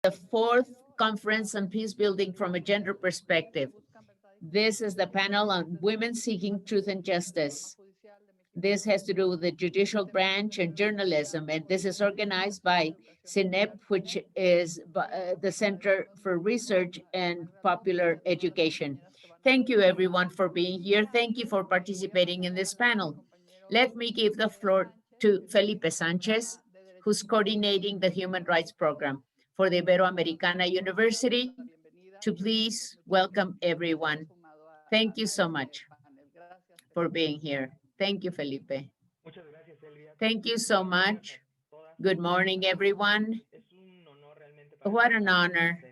the fourth conference on peace building from a gender perspective. This is the panel on women seeking truth and justice. This has to do with the judicial branch and journalism, and this is organized by CINEP, which is the Center for Research and Popular Education. Thank you, everyone, for being here. Thank you for participating in this panel. Let me give the floor to Felipe Sanchez, who's coordinating the Human Rights Program for the Iberoamericana University, to please welcome everyone. Thank you so much for being here. Thank you, Felipe. Thank you so much. Good morning, everyone. What an honor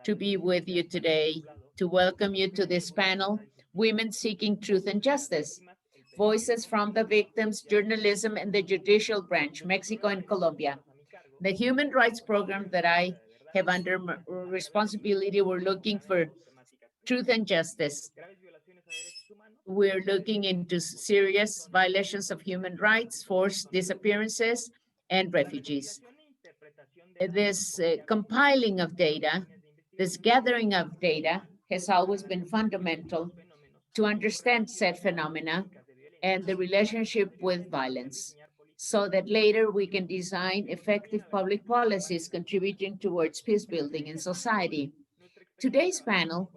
to be with you today, to welcome you to this panel, Women Seeking Truth and Justice, Voices from the Victims, Journalism, and the Judicial Branch, Mexico and Colombia. The human rights program that I have under responsibility, we're looking for truth and justice. We're looking into serious violations of human rights, forced disappearances, and refugees. This compiling of data, this gathering of data has always been fundamental to understand said phenomena and the relationship with violence, so that later we can design effective public policies contributing towards peace building in society. Today's panel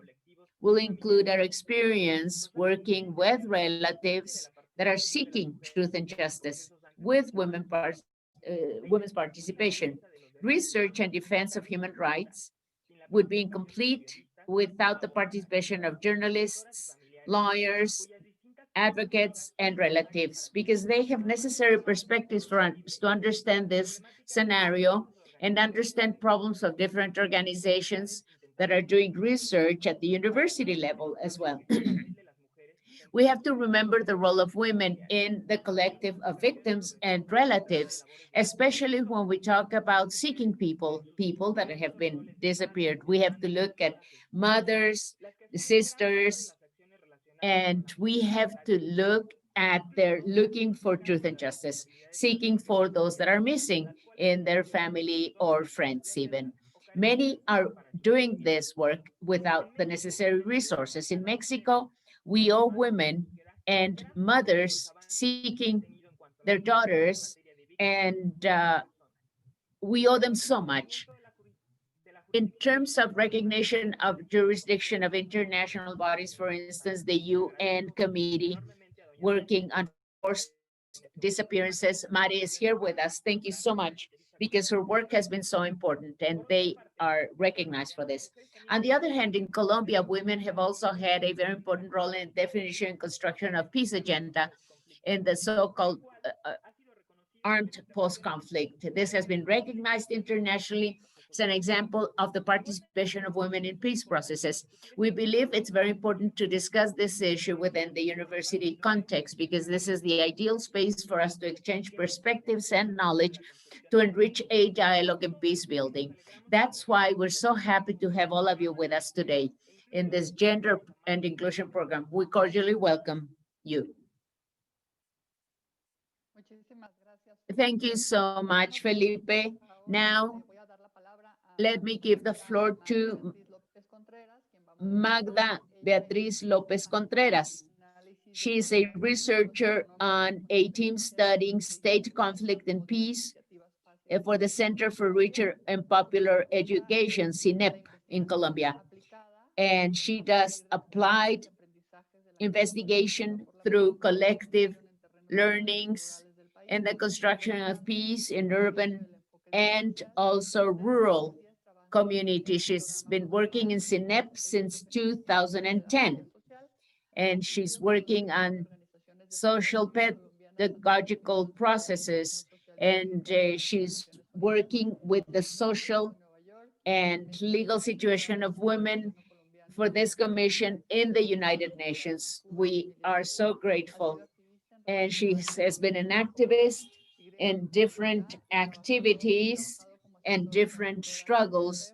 will include our experience working with relatives that are seeking truth and justice with women's participation. Research and defense of human rights would be incomplete without the participation of journalists, lawyers, advocates, and relatives, because they have necessary perspectives for us to understand this scenario and understand problems of different organizations that are doing research at the university level as well. We have to remember the role of women in the collective of victims and relatives, especially when we talk about seeking people that have been disappeared. We have to look at mothers, sisters, and we have to look at their looking for truth and justice, seeking for those that are missing in their family or friends even. Many are doing this work without the necessary resources. In Mexico, we owe women and mothers seeking their daughters, and we owe them so much. In terms of recognition of jurisdiction of international bodies, for instance, the UN Committee working on forced disappearances, Mari is here with us. Thank you so much, because her work has been so important and they are recognized for this. On the other hand, in Colombia, women have also had a very important role in definition and construction of peace agenda in the so-called armed post-conflict. This has been recognized internationally as an example of the participation of women in peace processes. We believe it's very important to discuss this issue within the university context, because this is the ideal space for us to exchange perspectives and knowledge to enrich a dialogue in peace building. That's why we're so happy to have all of you with us today in this gender and inclusion program. We cordially welcome you. Thank you so much, Felipe. Now, let me give the floor to Magda Beatriz Lopez Contreras. She is a researcher on a team studying state conflict and peace for the Center for Research and Popular Education, CINEP, in Colombia. And she does applied investigation through collective learnings and the construction of peace in urban and also rural communities. She's been working in CINEP since 2010, and she's working on social pedagogical processes, and she's working with the social and legal situation of women for this commission in the United Nations. We are so grateful. And she has been an activist in different activities and different struggles,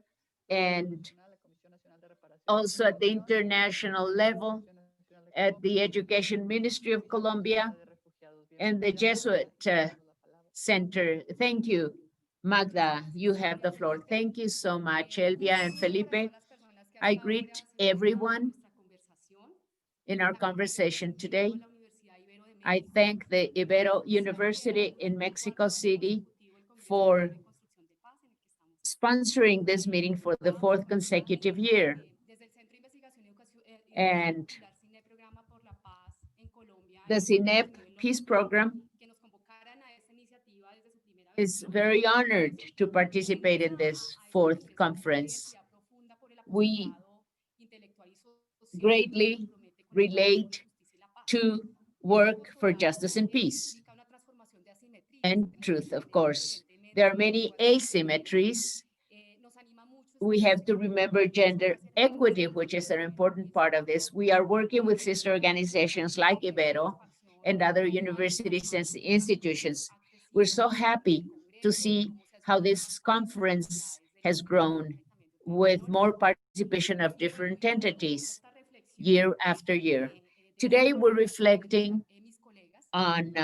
and also at the international level, at the Education Ministry of Colombia and the Jesuit Center. Thank you Magda, you have the floor. Thank you so much, Elvia and Felipe. I greet everyone in our conversation today. I thank the Ibero University in Mexico City for sponsoring this meeting for the fourth consecutive year. And the CINEP Peace Program is very honored to participate in this fourth conference. We greatly relate to work for justice and peace and truth, of course. There are many asymmetries. We have to remember gender equity, which is an important part of this. We are working with sister organizations like Ibero and other universities and institutions. We're so happy to see how this conference has grown with more participation of different entities year after year. Today, we're reflecting on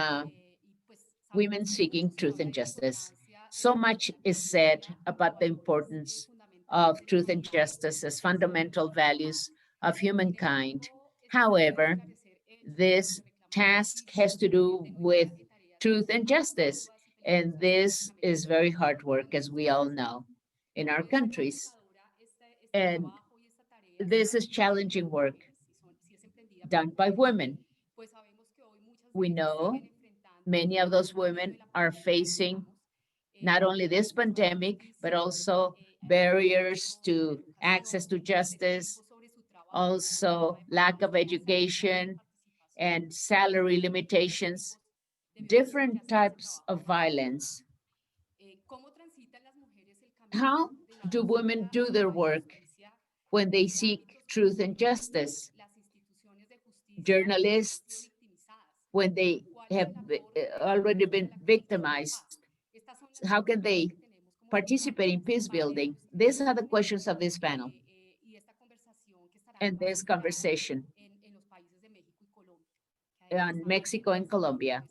women seeking truth and justice. So much is said about the importance of truth and justice as fundamental values of humankind. However, this task has to do with truth and justice, and this is very hard work, as we all know, in our countries. And this is challenging work done by women. We know many of those women are facing not only this pandemic, but also barriers to access to justice, also lack of education and salary limitations, different types of violence. How do women do their work when they seek truth and justice? Journalists, when they have already been victimized, how can they participate in peace building? These are the questions of this panel and this conversation on Mexico and Colombia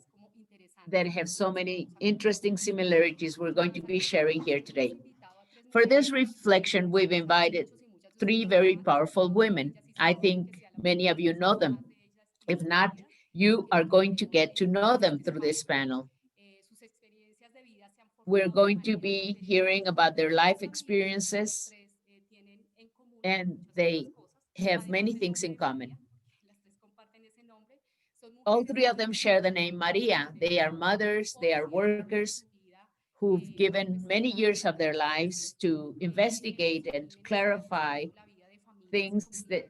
that have so many interesting similarities we're going to be sharing here today. For this reflection, we've invited three very powerful women. I think many of you know them. If not, you are going to get to know them through this panel. We're going to be hearing about their life experiences, and they have many things in common. All three of them share the name Maria. They are mothers, they are workers who've given many years of their lives to investigate and clarify things that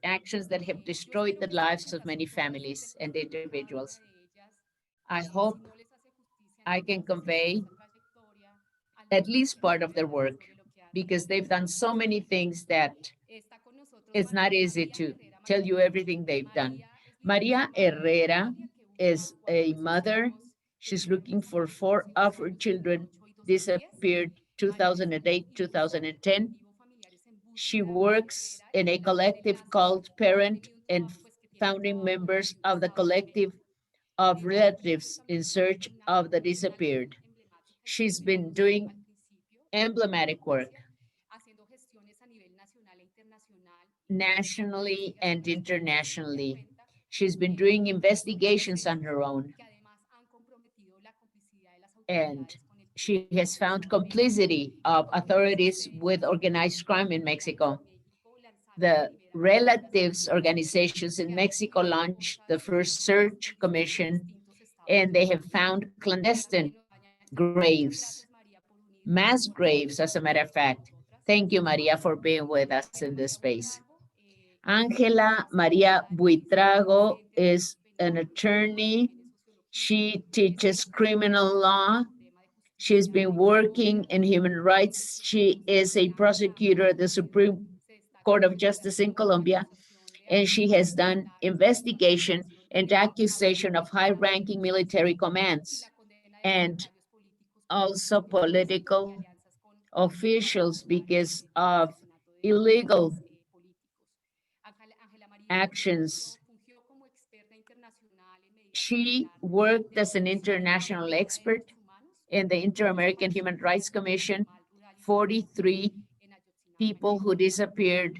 actions that have destroyed the lives of many families and individuals. I hope I can convey at least part of their work because they've done so many things that it's not easy to tell you everything they've done. Maria Herrera is a mother. She's looking for 4 of her children disappeared 2008, 2010. She works in a collective called Parent and founding members of the collective of relatives in search of the disappeared. She's been doing emblematic work nationally and internationally. She's been doing investigations on her own. And she has found complicity of authorities with organized crime in Mexico. The relatives organizations in Mexico launched the first search commission, and they have found clandestine graves, mass graves, as a matter of fact. Thank you, Maria, for being with us in this space. Ángela María Buitrago is an attorney. She teaches criminal law. She's been working in human rights. She is a prosecutor at the Supreme Court of Justice in Colombia, and she has done investigation and accusation of high-ranking military commands and also political officials because of illegal actions. She worked as an international expert In the Inter-American Human Rights Commission, 43 people who disappeared,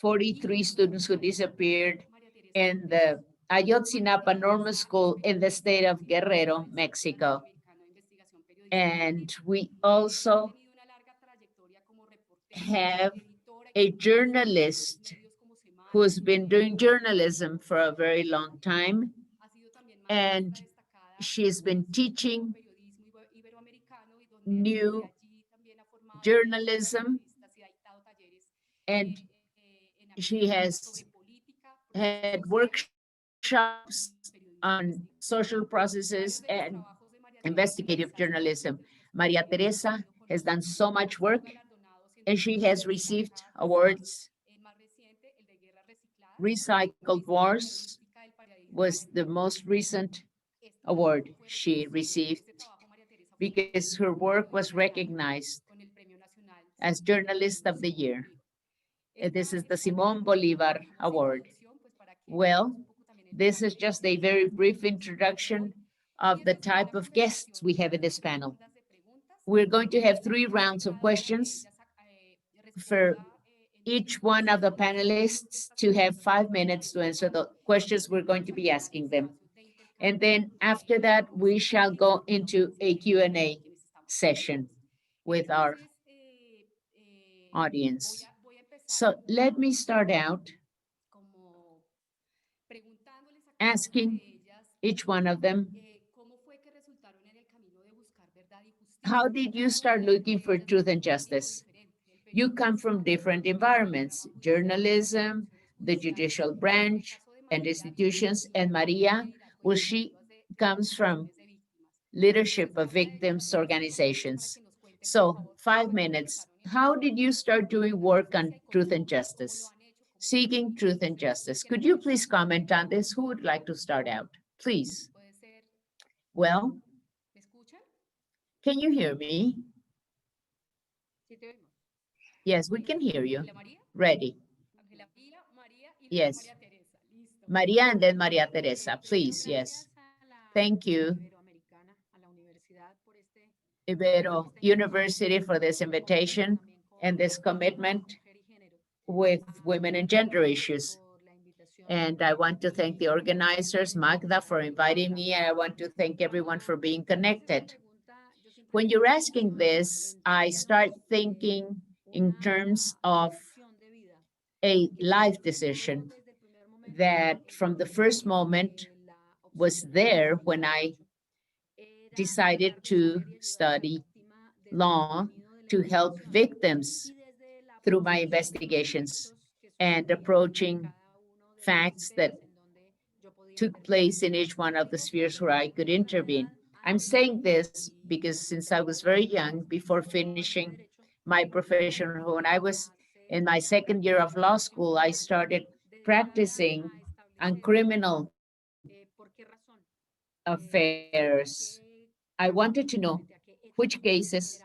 43 students who disappeared in the Ayotzinapa Normal School in the state of Guerrero, Mexico. And we also have a journalist who's been doing journalism for a very long time, and she's been teaching new journalism, and she has had workshops on social processes and investigative journalism. Maria Teresa has done so much work, and she has received awards. Recycled Wars was the most recent award she received because her work was recognized as Journalist of the Year. This is the Simón Bolívar Award. Well, this is just a very brief introduction of the type of guests we have in this panel. We're going to have 3 rounds of questions for each one of the panelists to have 5 minutes to answer the questions we're going to be asking them. And then after that, we shall go into a Q&A session with our audience. So let me start out asking each one of them, how did you start looking for truth and justice? You come from different environments, journalism, the judicial branch, and institutions, and Maria, well, she comes from leadership of victims organizations. So 5 minutes. How did you start doing work on truth and justice? Seeking truth and justice. Could you please comment on this? Who would like to start out? Please. Well, can you hear me? Yes, we can hear you. Ready. Yes. Maria and then Maria Teresa, please. Yes. Thank you, Ibero University, for this invitation and this commitment with women and gender issues. And I want to thank the organizers, Magda, for inviting me. And I want to thank everyone for being connected. When you're asking this, I start thinking in terms of a life decision that from the first moment was there when I decided to study law to help victims through my investigations and approaching facts that took place in each one of the spheres where I could intervene. I'm saying this because since I was very young, before finishing my profession, when I was in my second year of law school, I started practicing on criminal affairs. I wanted to know which cases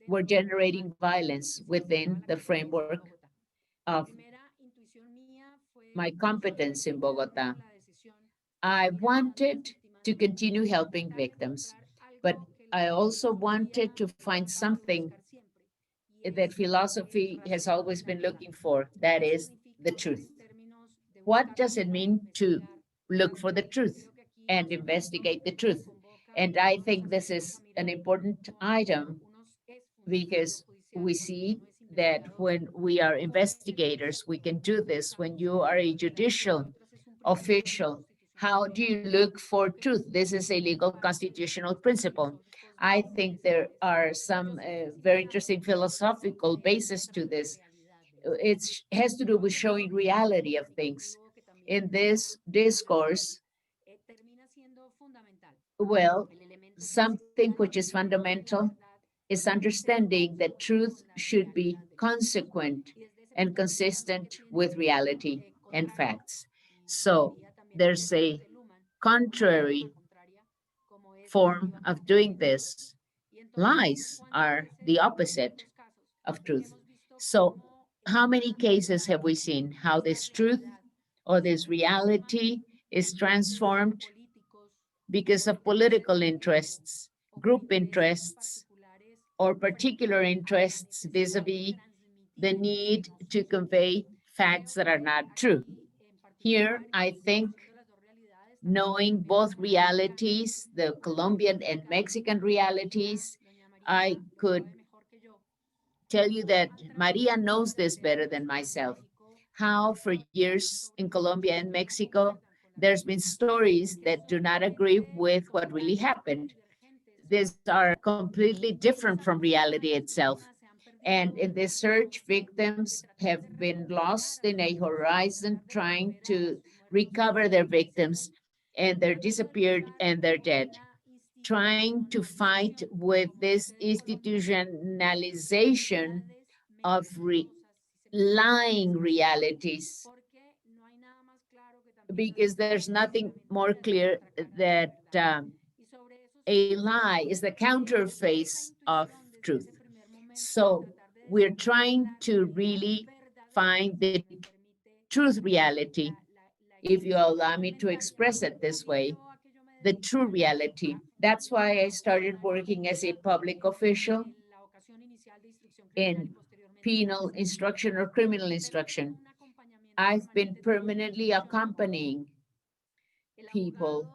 were generating violence within the framework of my competence in Bogota. I wanted to continue helping victims, but I also wanted to find something that philosophy has always been looking for, that is the truth. What does it mean to look for the truth and investigate the truth? And I think this is an important item because we see that when we are investigators, we can do this. When you are a judicial official, how do you look for truth? This is a legal constitutional principle. I think there are some very interesting philosophical basis to this. It has to do with showing reality of things. In this discourse, well, something which is fundamental is understanding that truth should be consequent and consistent with reality and facts. So there's a contrary form of doing this. Lies are the opposite of truth. So how many cases have we seen how this truth or this reality is transformed because of political interests, group interests, or particular interests vis-a-vis the need to convey facts that are not true. Here, I think knowing both realities, the Colombian and Mexican realities, I could tell you that Maria knows this better than myself. How for years in Colombia and Mexico, there's been stories that do not agree with what really happened. These are completely different from reality itself. And in this search, victims have been lost in a horizon trying to recover their victims, and they're disappeared and they're dead. Trying to fight with this institutionalization of lying realities, because there's nothing more clear that a lie is the counterface of truth. So we're trying to really find the truth reality, if you allow me to express it this way, the true reality. That's why I started working as a public official in penal instruction or criminal instruction. I've been permanently accompanying people.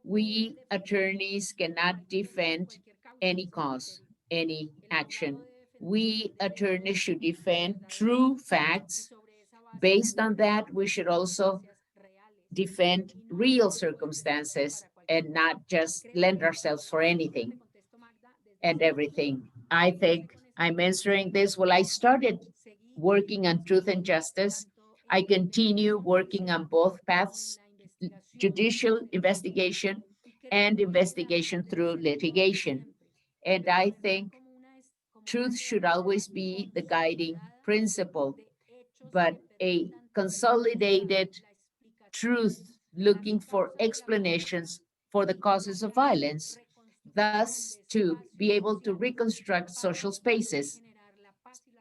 We attorneys cannot defend any cause, any action. We attorneys should defend true facts. Based on that, we should also defend real circumstances and not just lend ourselves for anything and everything. I think I'm answering this. Well, I started working on truth and justice. I continue working on both paths, judicial investigation and investigation through litigation. And I think truth should always be the guiding principle, but a consolidated truth looking for explanations for the causes of violence, thus to be able to reconstruct social spaces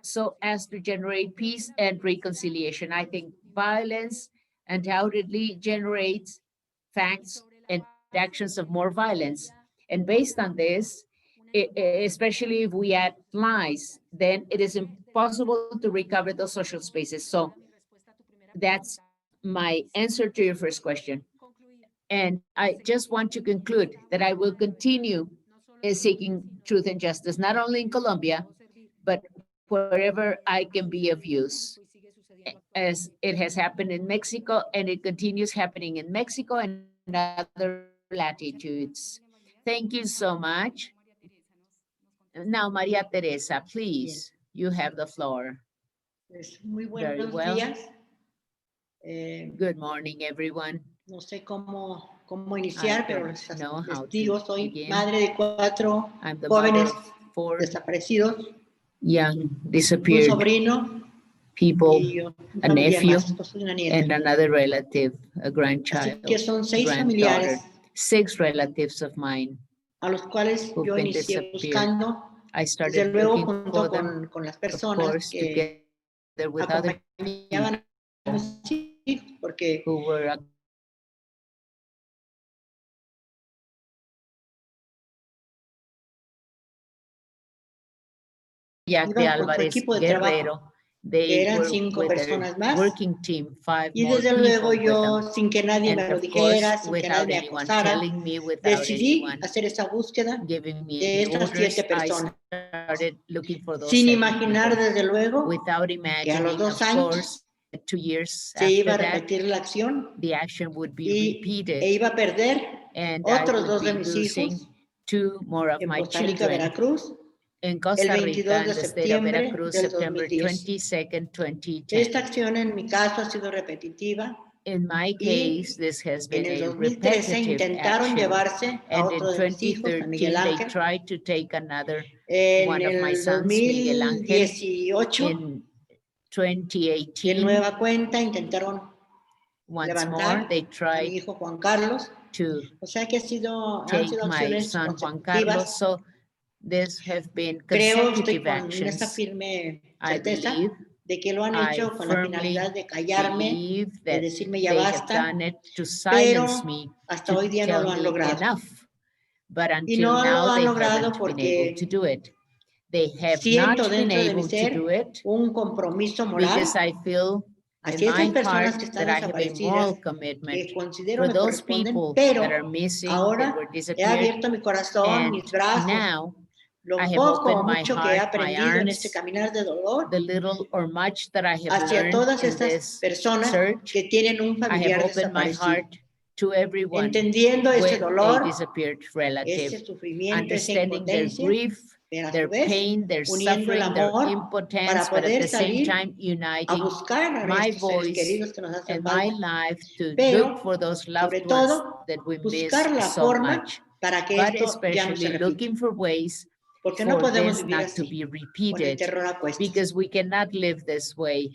so as to generate peace and reconciliation. I think violence undoubtedly generates facts and actions of more violence. And based on this, especially if we add lies, then it is impossible to recover those social spaces. So that's my answer to your first question. And I just want to conclude that I will continue seeking truth and justice, not only in Colombia, but wherever I can be of use, as it has happened in Mexico, and it continues happening in Mexico and other latitudes. Thank you so much. Now, Maria Teresa, please, you have the floor. Muy Very buenos well. días. Good morning, everyone. No sé cómo I iniciar, pero don't know les how digo, to soy begin. madre de 4 I'm the mother jóvenes of 4 desaparecidos, young un disappeared sobrino people, y a una familia nephew, más, pues soy una nieta. and another relative, a Así grandchild, que son 6 granddaughter, familiares 6 relatives of mine a los cuales who've yo been inicié busappeared. buscando, I desde started luego looking junto for them, con las of personas course, que together with other acompañaban a mis hijos, porque who were Jack de iban con su Álvarez equipo de trabajo, Guerrero. que They eran were 5 with their personas más. working team, 5 Y more desde luego people with yo, them. sin que nadie me And lo of dijera, course, sin que without nadie me anyone acosara, telling me, without decidí anyone hacer esa búsqueda giving me de any estas orders, 7 I personas, started looking for those sin 7 imaginar people, desde luego without que a los imagining, 2 of años course, 2 years se iba a after that, repetir la acción the action would be e repeated, iba a perder and I otros would 2 de be mis losing hijos 2 more of en my Costa Rica, children Veracruz, in el Costa 22 Rica, in de the state of septiembre Veracruz, del September 2010. 22nd, 2010. Esta acción en mi caso ha sido repetitiva In my case, this has en been el a 2013 repetitive intentaron action. llevarse a And in otro de mis hijos, a Miguel 2013, they Ángel. tried to take another En one of my el sons, Miguel Ángel. 2018, In de 2018, nueva cuenta, intentaron once more, levantar they a mi tried hijo Juan Carlos. to O sea que han sido take my acciones son Juan consecutivas. Carlos. So this have been Creo, estoy consecutive con esa actions. firme I certeza believe de que lo han I hecho con la firmly finalidad de callarme, believe de that decirme ya they have basta, done it to pero silence me, hasta to hoy día no tell lo han me logrado. enough. But Y until no now, lo han they logrado haven't been able to porque do it. They have not siento been dentro de mi able to ser do it un compromiso moral because I feel in hacia my esas personas heart que están that I have a desaparecidas, moral que commitment considero for me those corresponden, people pero that are missing, that ahora were he disappeared. abierto mi corazón, And mis brazos, now lo I have poco o opened my mucho que he heart, my aprendido en este arms, caminar de dolor the little or much that I have hacia learned todas in estas this personas search. que tienen un I have familiar opened my desaparecido, heart to everyone entendiendo ese with a dolor, disappeared relative, ese sufrimiento, esa understanding their impotencia, grief, pero a their su vez pain, their uniendo el suffering, their amor impotence, para but at poder the same salir time a uniting buscar a my estos seres voice queridos que nos hacen and my falta, life to pero look for those sobre loved ones todo that we miss buscar la so forma much, para que but esto ya no se especially repita, looking for ways porque no for podemos this vivir not to así, be con el repeated, terror a cuestas. because we cannot live this way.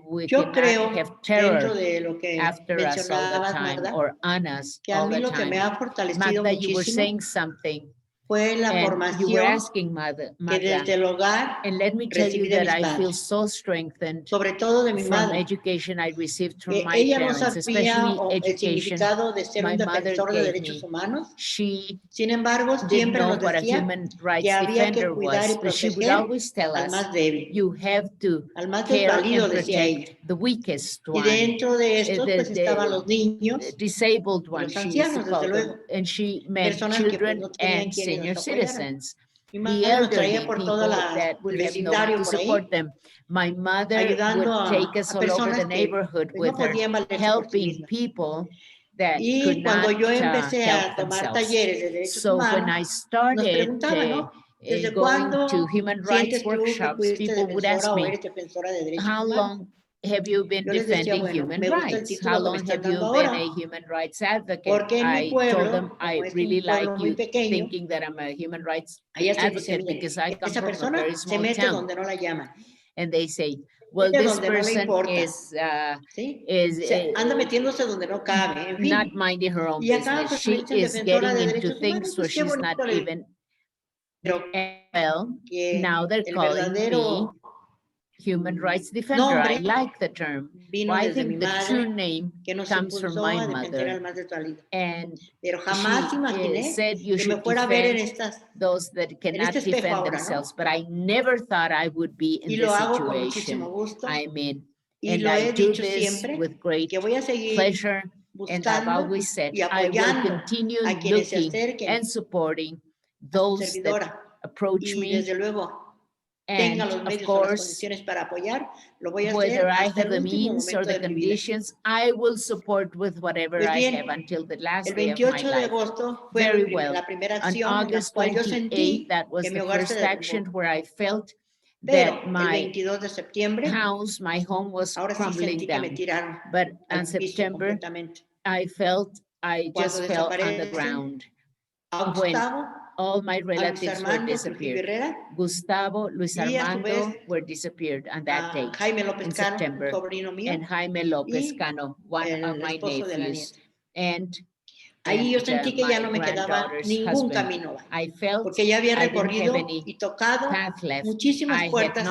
We Yo cannot have creo, terror dentro de lo que after us all the mencionabas, time Magda, or on us que a all mí the lo que time. me ha fortalecido Magda, you were muchísimo saying something fue la and you were formación asking que Magda, desde el hogar and let me tell you recibí de that mis I feel padres, so strengthened sobre todo de mi from madre, education I received from que my ella no parents, sabía especially el education significado de ser my un mother defensor de gave derechos me. humanos. She Sin embargo, didn't siempre know nos what a decía human que rights había que defender cuidar y was, but she would proteger always tell al us, más débil, you have to al más care desvalido, and decía ella. protect the weakest Y one, dentro de estos, pues estaban los niños disabled y one, los she used to ancianos, call desde them, luego, and she meant personas que pues children no tenían and quienes senior los apoyaran. citizens, Mi the madre nos traía elderly por todo people that el would have no one vecindario to por ahí, support them. My mother ayudando would take us a all over the personas que neighborhood pues, no with her, podían valerse por sí helping mismas. people that could Y not cuando yo empecé help a tomar themselves. talleres de derechos So when humanos, I nos started preguntaban, ¿no? ¿Desde going to cuándo human rights sientes tú que workshops, fuiste people would ask defensora o me, eres defensora de derechos how humanos? long have you been Yo les decía, defending bueno, human me gusta el rights? título How que me long están have you dando been ahora, a human rights advocate? porque en mi I told them pueblo, I como es really un pueblo like muy you pequeño, thinking that I'm a human rights allá se dice, advocate mire, because I come esa from a persona very se small mete town. donde no la llaman, And they say, well, mete this donde no le person importa, is ¿sí? Anda metiéndose donde no cabe, en fin. not minding her own Y acá business. pues me She dicen is defensora getting de into derechos humanos, things where pues qué she's not bonito, le digo. even, Pero well, que now they're el calling me verdadero human rights defender. I nombre like the term. vino Well, I desde mi think the true madre, name que nos comes from impulsó my a defender al mother. más desvalido. And Pero she jamás imaginé said you que me should fuera a ver en defend those that cannot este espejo defend ahora, ¿no? themselves. But I never thought I would be in Y this lo hago con situation. muchísimo gusto. I'm in. Y And lo I he do dicho this siempre, with great que voy a seguir pleasure. And I've buscando always said y I will apoyando continue a quienes se looking acerquen and supporting a su those that servidora. approach Y me. desde luego And tenga los of medios o las course, condiciones para apoyar, lo voy a whether hacer I hasta have el the último means or momento the de mi vida. conditions, I will support with whatever Pues I bien, have until the last el day of my 28 de life. agosto fue Very well. la primera On acción en la August cual yo 28th, sentí that was que mi the hogar se first action derrumbó. where I felt Pero that el my 22 de septiembre, house, my home was ahora sí crumbling sentí que me down. tiraron But al on piso September, completamente. I Cuando just fell on the desaparecen ground a when Gustavo, all my a Luis relatives were Armando, Trujillo disappeared. Herrera, Gustavo, Luis y a su vez Armando were disappeared on that a date Jaime López in Cano, un September, sobrino mío, and Jaime Lopez y Cano, one of el my esposo de la nephews, nieta. and Ahí yo sentí que ya my no me quedaba granddaughter's ningún husband. camino, I felt porque ya había I didn't have recorrido any y tocado path left. muchísimas I had puertas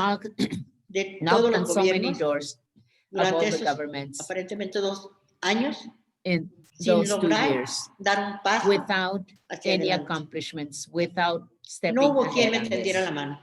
de todos knocked on los so many gobiernos doors of all durante the esos governments aparentemente 2 años in sin those 2 lograr years dar un paso without hacia any adelante. accomplishments, without No stepping hubo quien me ahead on tendiera this. la mano.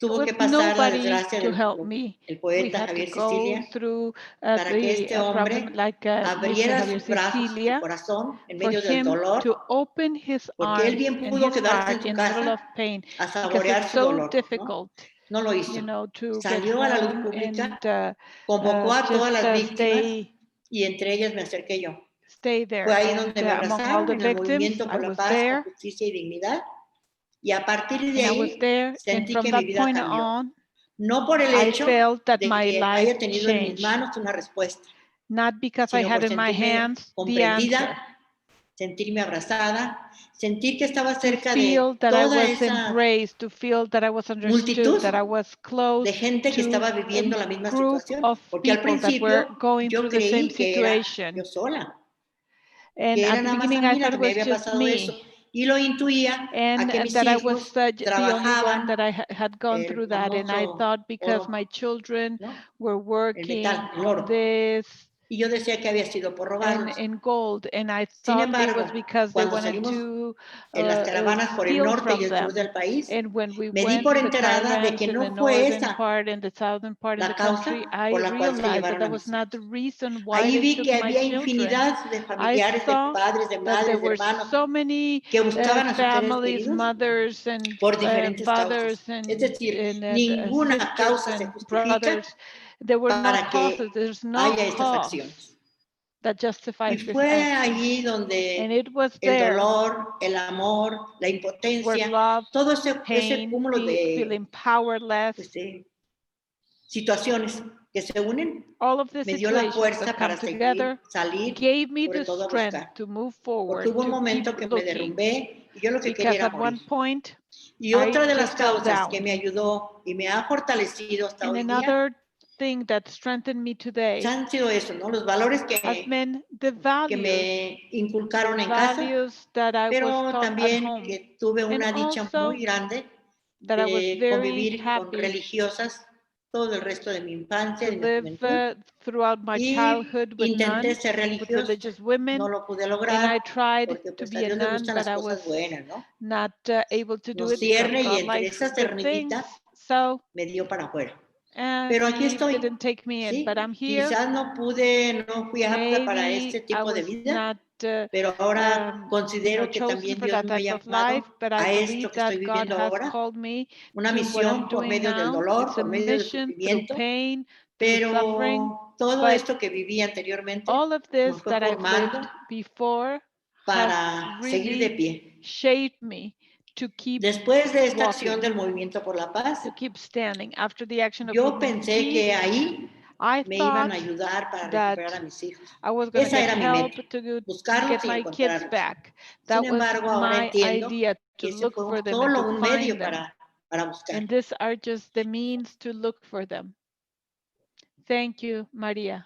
There Tuvo was que pasar la nobody desgracia to del help me. el We poeta had to Javier go Cecilia through para que the este problem hombre like Mr. abriera Javier sus brazos, su Cecilia corazón en for medio del him dolor, to open his porque él arms bien and pudo his quedarse en heart su in the middle casa of pain a because saborear it's su so dolor, ¿no? difficult, No lo hizo. you know, to get Salió a la luz home pública, and convocó a todas just las víctimas stay y entre ellas me acerqué yo. stay Fue there. ahí And donde me among all abrazaron the en el victims, movimiento I por la was paz, there, con justicia y dignidad. Y a partir de and I was ahí there, and sentí from que mi that vida point cambió. on, No por el I hecho felt that de my que life haya tenido en mis changed. manos una respuesta, Not because I sino had por in my sentirme hands the comprendida, answer, sentirme abrazada, sentir que estaba to cerca feel de that I toda was esa embraced, to feel that I was understood, multitud that I was close de gente que to estaba a viviendo la misma group situación. of Porque al people that were principio going yo through the same creí que era yo situation. sola, And que era at the nada más a beginning, mí I la thought que it me was había just pasado eso. me. Y lo intuía a and que mis that I hijos was the only one trabajaban that I had gone el through that. And I famoso thought because oro, my children ¿no? were El working metal, el oro. this Y yo decía que había sido por robarlos. in gold, and I Sin thought it embargo, was because they cuando wanted salimos to en las caravanas por el steal norte y from el sur them. del país, And when we me di went por to the enterada de caravans que in the no fue northern esa part and the southern part of la the causa country, I por la cual se realized that llevaron a that was mis not hijos. the reason why Ahí they vi took que my había children. infinidad de I familiares, de saw padres, de that there madres, de were hermanos so many que buscaban a sus seres families, queridos mothers and por diferentes fathers causas. Es decir, ninguna sisters causa se and justifica brothers. There were no para que causes. There's no haya estas cause acciones. that Y justifies this fue action. allí And donde it was el there dolor, el amor, la where impotencia, love, todo ese pain, cúmulo feeling powerless, de situaciones que se unen, all of the me dio la situations fuerza that para come together salir, gave me sobre the todo a strength buscar. to move Porque forward, hubo un to keep momento que me looking. derrumbé y yo lo que quería Because era at morir. one point, Y otra I de las just fell causas que down. me ayudó y me ha fortalecido hasta And hoy día another thing that strengthened me today han sido eso, ¿no? Los valores has been the que values, me inculcaron the en casa, values that I was pero taught at también home, que tuve and una dicha also muy grande that I was de very convivir con happy religiosas todo el resto de mi infancia, to de mi live juventud. throughout my Y childhood with intenté nuns, ser with religiosa, religious women, no lo pude and lograr I tried porque to pues a be a Dios le nun, gustan but las I cosas was buenas, ¿no? not able to do Nos it because cierne y God entre likes esa good things. cernidita So me dio para afuera. Pero aquí He estoy, didn't take me in, but ¿sí? I'm here. Quizás no fui apta para este Maybe I tipo de was vida, not, pero ahora considero que chosen también for Dios that me ha type of llamado life, but I a esto believe que estoy that God viviendo has ahora, called me una to what I'm misión por doing medio del now. dolor, It's a por medio del mission through sufrimiento, pain, through suffering, pero todo but esto que viví anteriormente all of me this fue that I've formando lived before has para seguir de really pie. shaped me to keep Después de esta acción walking, del Movimiento por la Paz, to keep standing. After the action of yo Movement for pensé que Peace, ahí I me iban a thought ayudar para recuperar a that mis hijos. I was going to Esa get era mi help meta, to buscarlos get y my kids encontrarlos. back. Sin That was embargo, ahora my entiendo idea, to que ese look fue for them and solo to un medio find them. para buscar. And these are just the means to look for them. Thank you, Maria.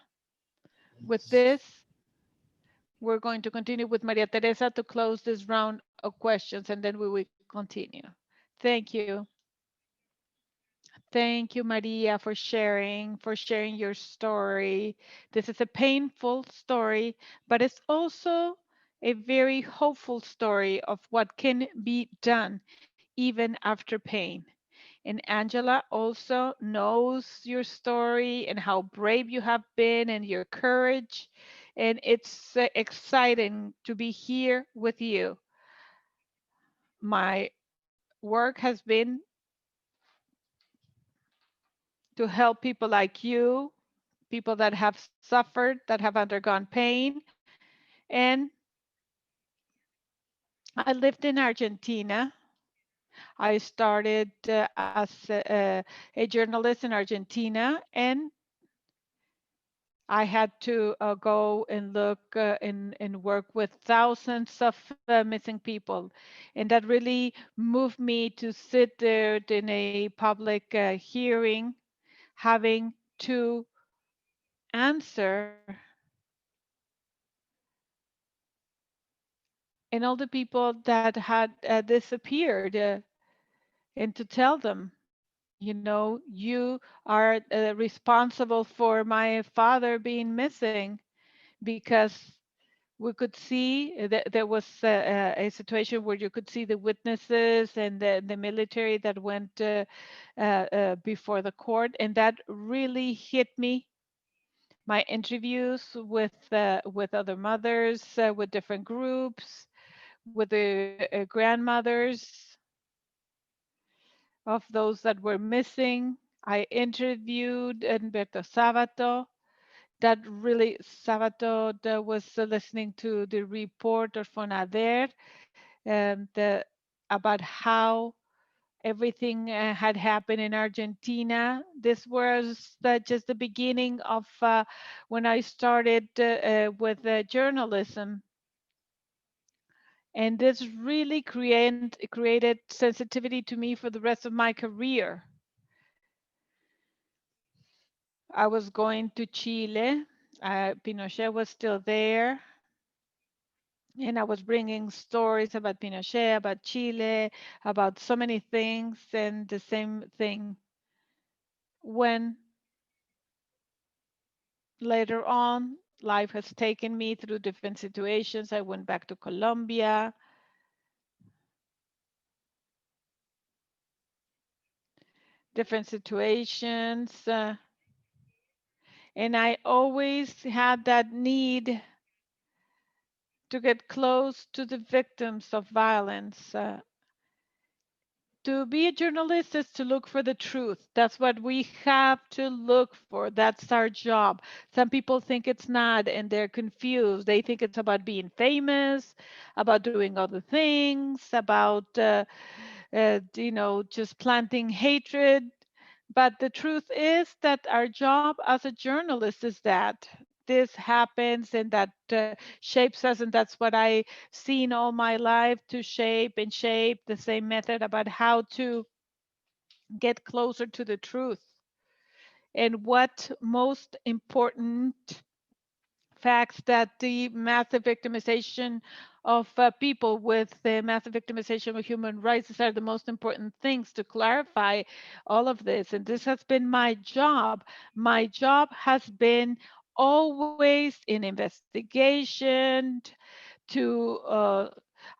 With this, we're going to continue with Maria Teresa to close this round of questions, and then we will continue. Thank you. Thank you, Maria, for sharing your story. This is a painful story, but it's also a very hopeful story of what can be done even after pain. And Angela also knows your story and how brave you have been and your courage. And it's exciting to be here with you. My work has been to help people like you, people that have suffered, that have undergone pain. And I lived in Argentina. I started as a journalist in Argentina, and I had to go and look and work with thousands of missing people. And that really moved me to sit there in a public hearing, having to answer and all the people that had disappeared and to tell them, you are responsible for my father being missing, because we could see that there was a situation where you could see the witnesses and the military that went before the court, and that really hit me. My interviews with other mothers, with different groups, with the grandmothers of those that were missing. I interviewed Humberto Sabato. That really, Sabato that was listening to the report of Fonader and about how everything had happened in Argentina. This was just the beginning of when I started with journalism. And this really created sensitivity to me for the rest of my career. I was going to Chile. Pinochet was still there. And I was bringing stories about Pinochet, about Chile, about so many things, and the same thing when later on life has taken me through different situations. I went back to Colombia, different situations, and I always had that need to get close to the victims of violence. To be a journalist is to look for the truth. That's what we have to look for. That's our job. Some people think it's not, and they're confused. They think it's about being famous, about doing other things, about just planting hatred. But the truth is that our job as a journalist is that this happens and that shapes us, and that's what I seen all my life, to shape and shape the same method about how to get closer to the truth. And what most important facts that the massive victimization of people with the massive victimization of human rights, these are the most important things to clarify all of this. And this has been my job. My job has been always in investigation to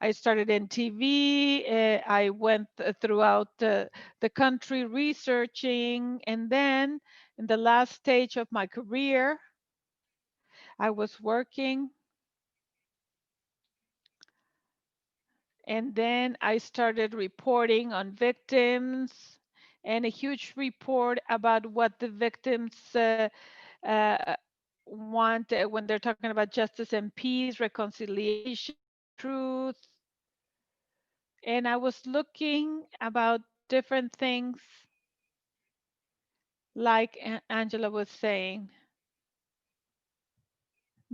I started in TV. I went throughout the country researching, and then in the last stage of my career, I was working, and then I started reporting on victims, and a huge report about what the victims uh, want when they're talking about justice and peace, reconciliation, truth. And I was looking about different things, like Angela was saying,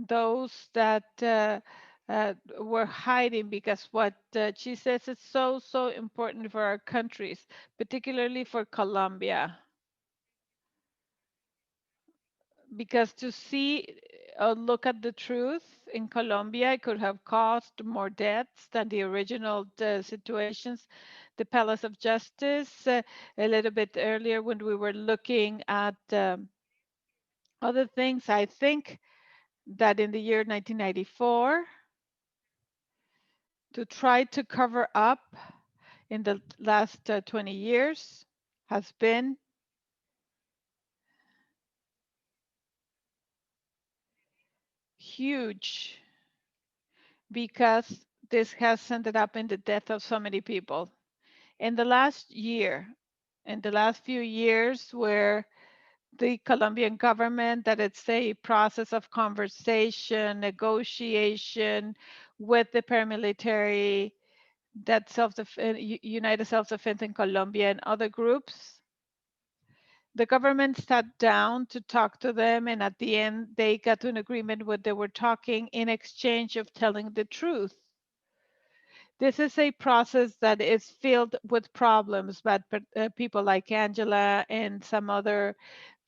those that were hiding, because what she says is so, so important for our countries, particularly for Colombia, because to see look at the truth in Colombia, it could have caused more deaths than the original situations. The Palace of Justice, a little bit earlier when we were looking at other things, I think that in the year 1994, to try to cover up in the last 20 years has been huge, because this has ended up in the death of so many people. In the last year, in the last few years, where the Colombian government, that it's a process of conversation, negotiation with the paramilitary, that United Self-Defense in Colombia and other groups. The government sat down to talk to them, and at the end, they got to an agreement where they were talking in exchange of telling the truth. This is a process that is filled with problems, but people like Angela and some other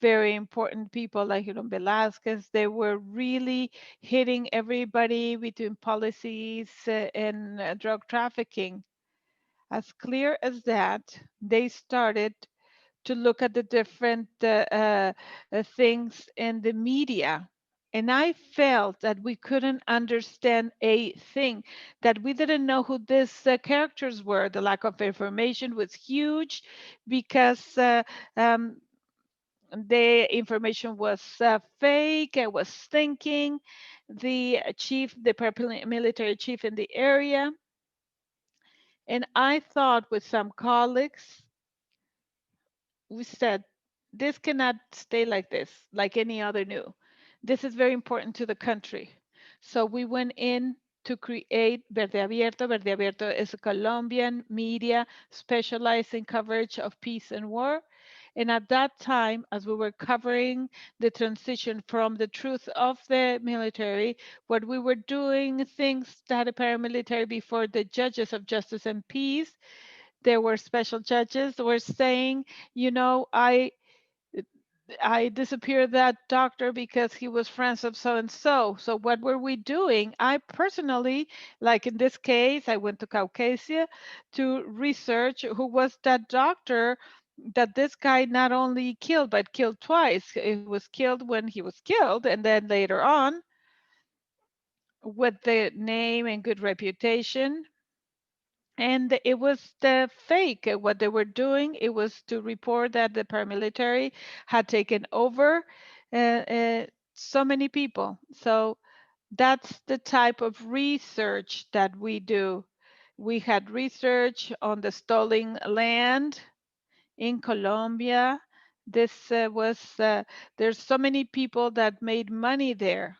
very important people like Hiron Velasquez, they were really hitting everybody between policies and drug trafficking. As clear as that, they started to look at the different things in the media. And I felt that we couldn't understand a thing, that we didn't know who these characters were. The lack of information was huge, because um, the information was fake. I was thinking the chief, the military chief in the area. And I thought with some colleagues, we said, this cannot stay like this, like any other new. This is very important to the country. So we went in to create Verde Abierto. Verde Abierto is a Colombian media specialized in coverage of peace and war. And at that time, as we were covering the transition from the truth of the military, what we were doing, things that the paramilitary, before the judges of justice and peace, there were special judges who were saying, you know, I disappeared that doctor because he was friends of so and so. So what were we doing? I personally, like in this case, I went to Caucasia to research who was that doctor that this guy not only killed, but killed twice. He was killed when he was killed, and then later on, with the name and good reputation. And it was the fake. What they were doing, it was to report that the paramilitary had taken over so many people. So that's the type of research that we do. We had research on the stolen land in Colombia. This there's so many people that made money there.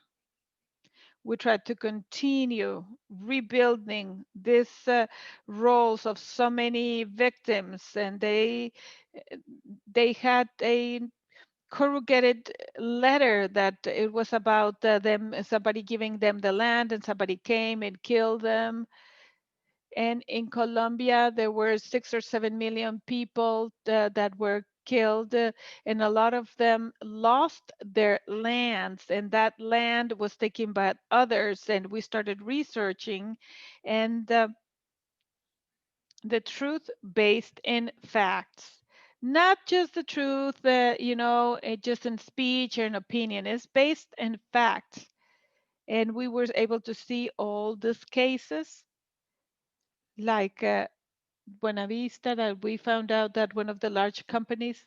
We tried to continue rebuilding these roles of so many victims, and they had a corrugated letter that it was about them, somebody giving them the land, and somebody came and killed them. And in Colombia, there were 6 or 7 million people that were killed, and a lot of them lost their lands, and that land was taken by others. And we started researching, and the truth based in facts, not just the truth, just in speech or an opinion. It's based in facts, and we were able to see all these cases, like Buenavista, that we found out that one of the large companies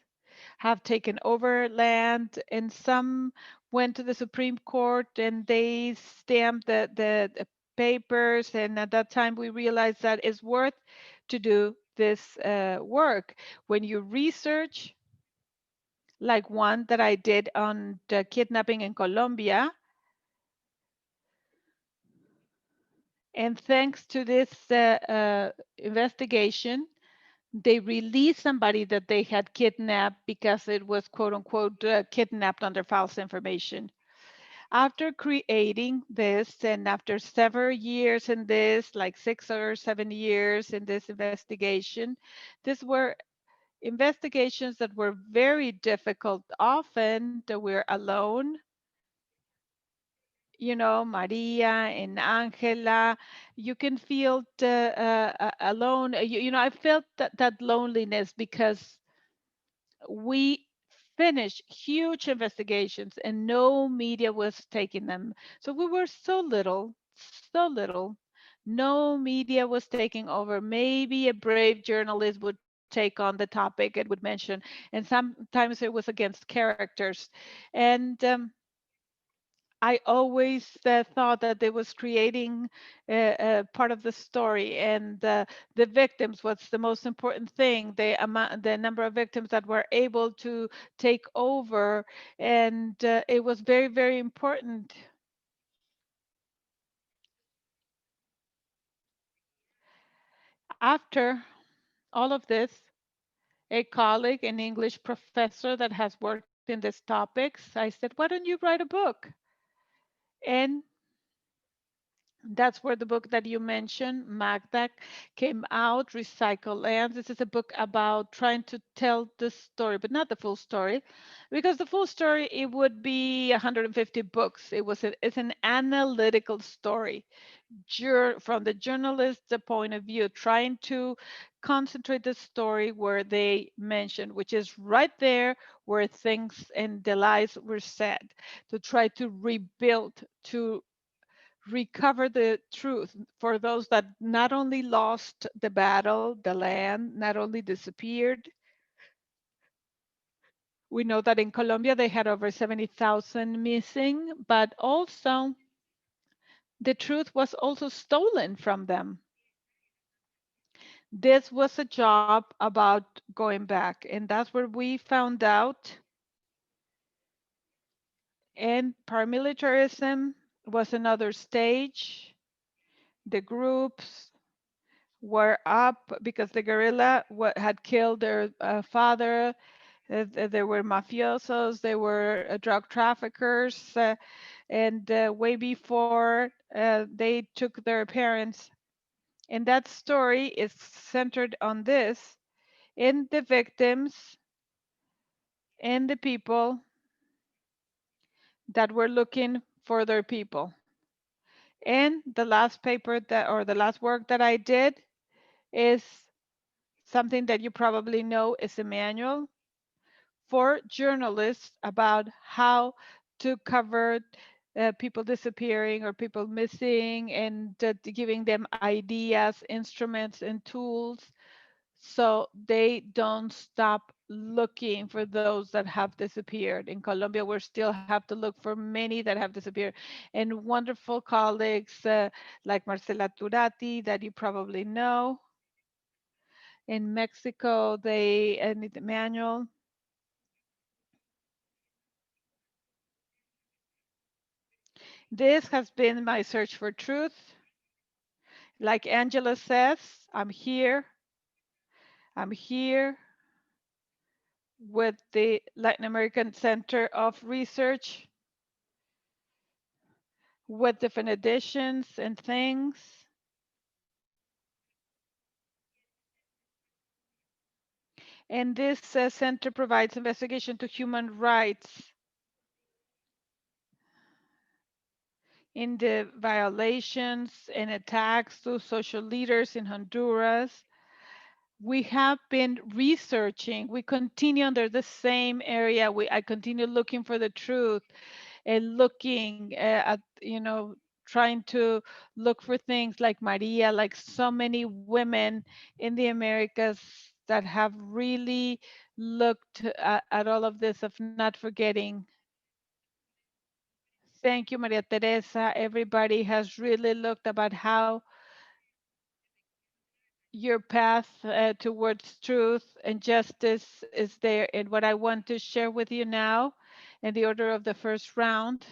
have taken over land, and some went to the Supreme Court and they stamped the papers. And at that time, we realized that it's worth to do this work. When you research, like one that I did on the kidnapping in Colombia, and thanks to this investigation, they released somebody that they had kidnapped because it was quote unquote kidnapped under false information. After creating this, and after several years in this, like 6 or 7 years in this investigation, these were investigations that were very difficult. Often we're alone, Maria and Angela, you can feel alone. I felt that loneliness because we finished huge investigations and no media was taking them. So we were so little, so little. No media was taking over. Maybe a brave journalist would take on the topic and would mention, and sometimes it was against characters. And I always thought that they was creating part of the story, and the victims was the most important thing. The number of victims that were able to take over, and it was very, very important. After all of this, a colleague, an English professor that has worked in these topics, I said, "Why don't you write a book?" And that's where the book that you mentioned, Magda, came out, Recycle Lands. This is a book about trying to tell the story, but not the full story, because the full story, it would be 150 books. It's an analytical story from the journalist's point of view, trying to concentrate the story where they mentioned, which is right there where things and the lies were said, to try to rebuild, to recover the truth for those that not only lost the battle, the land, not only disappeared. We know that in Colombia they had over 70,000 missing, but also the truth was also stolen from them. This was a job about going back, and that's where we found out. And paramilitarism was another stage. The groups were up because the guerrilla had killed their father. There were mafiosos, there were drug traffickers, and way before they took their parents. And that story is centered on this, in the victims, and the people that were looking for their people. And the last paper that, or the last work that I did is something that you probably know is a manual for journalists about how to cover people disappearing or people missing, and giving them ideas, instruments, and tools so they don't stop looking for those that have disappeared. In Colombia, we still have to look for many that have disappeared. And wonderful colleagues like Marcela Turati, that you probably know. In Mexico, they need the manual. This has been my search for truth. Like Angela says, I'm here. I'm here with the Latin American Center of Research with different editions and things. And this center provides investigation to human rights in the violations and attacks to social leaders in Honduras. We have been researching, we continue under the same area. I continue looking for the truth and looking at, trying to look for things like Maria, like so many women in the Americas that have really looked at all of this, of not forgetting. Thank you, Maria Teresa. Everybody has really looked about how your path towards truth and justice is there. And what I want to share with you now, in the order of the first round,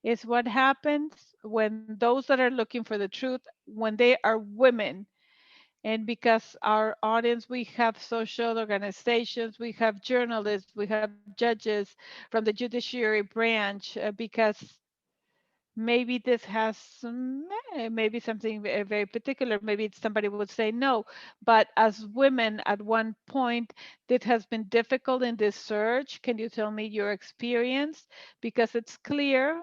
is what happens when those that are looking for the truth, when they are women. And because our audience, we have social organizations, we have journalists, we have judges from the judiciary branch, because maybe this has maybe something very particular. Maybe somebody would say no, but as women at one point, it has been difficult in this search. Can you tell me your experience? Because it's clear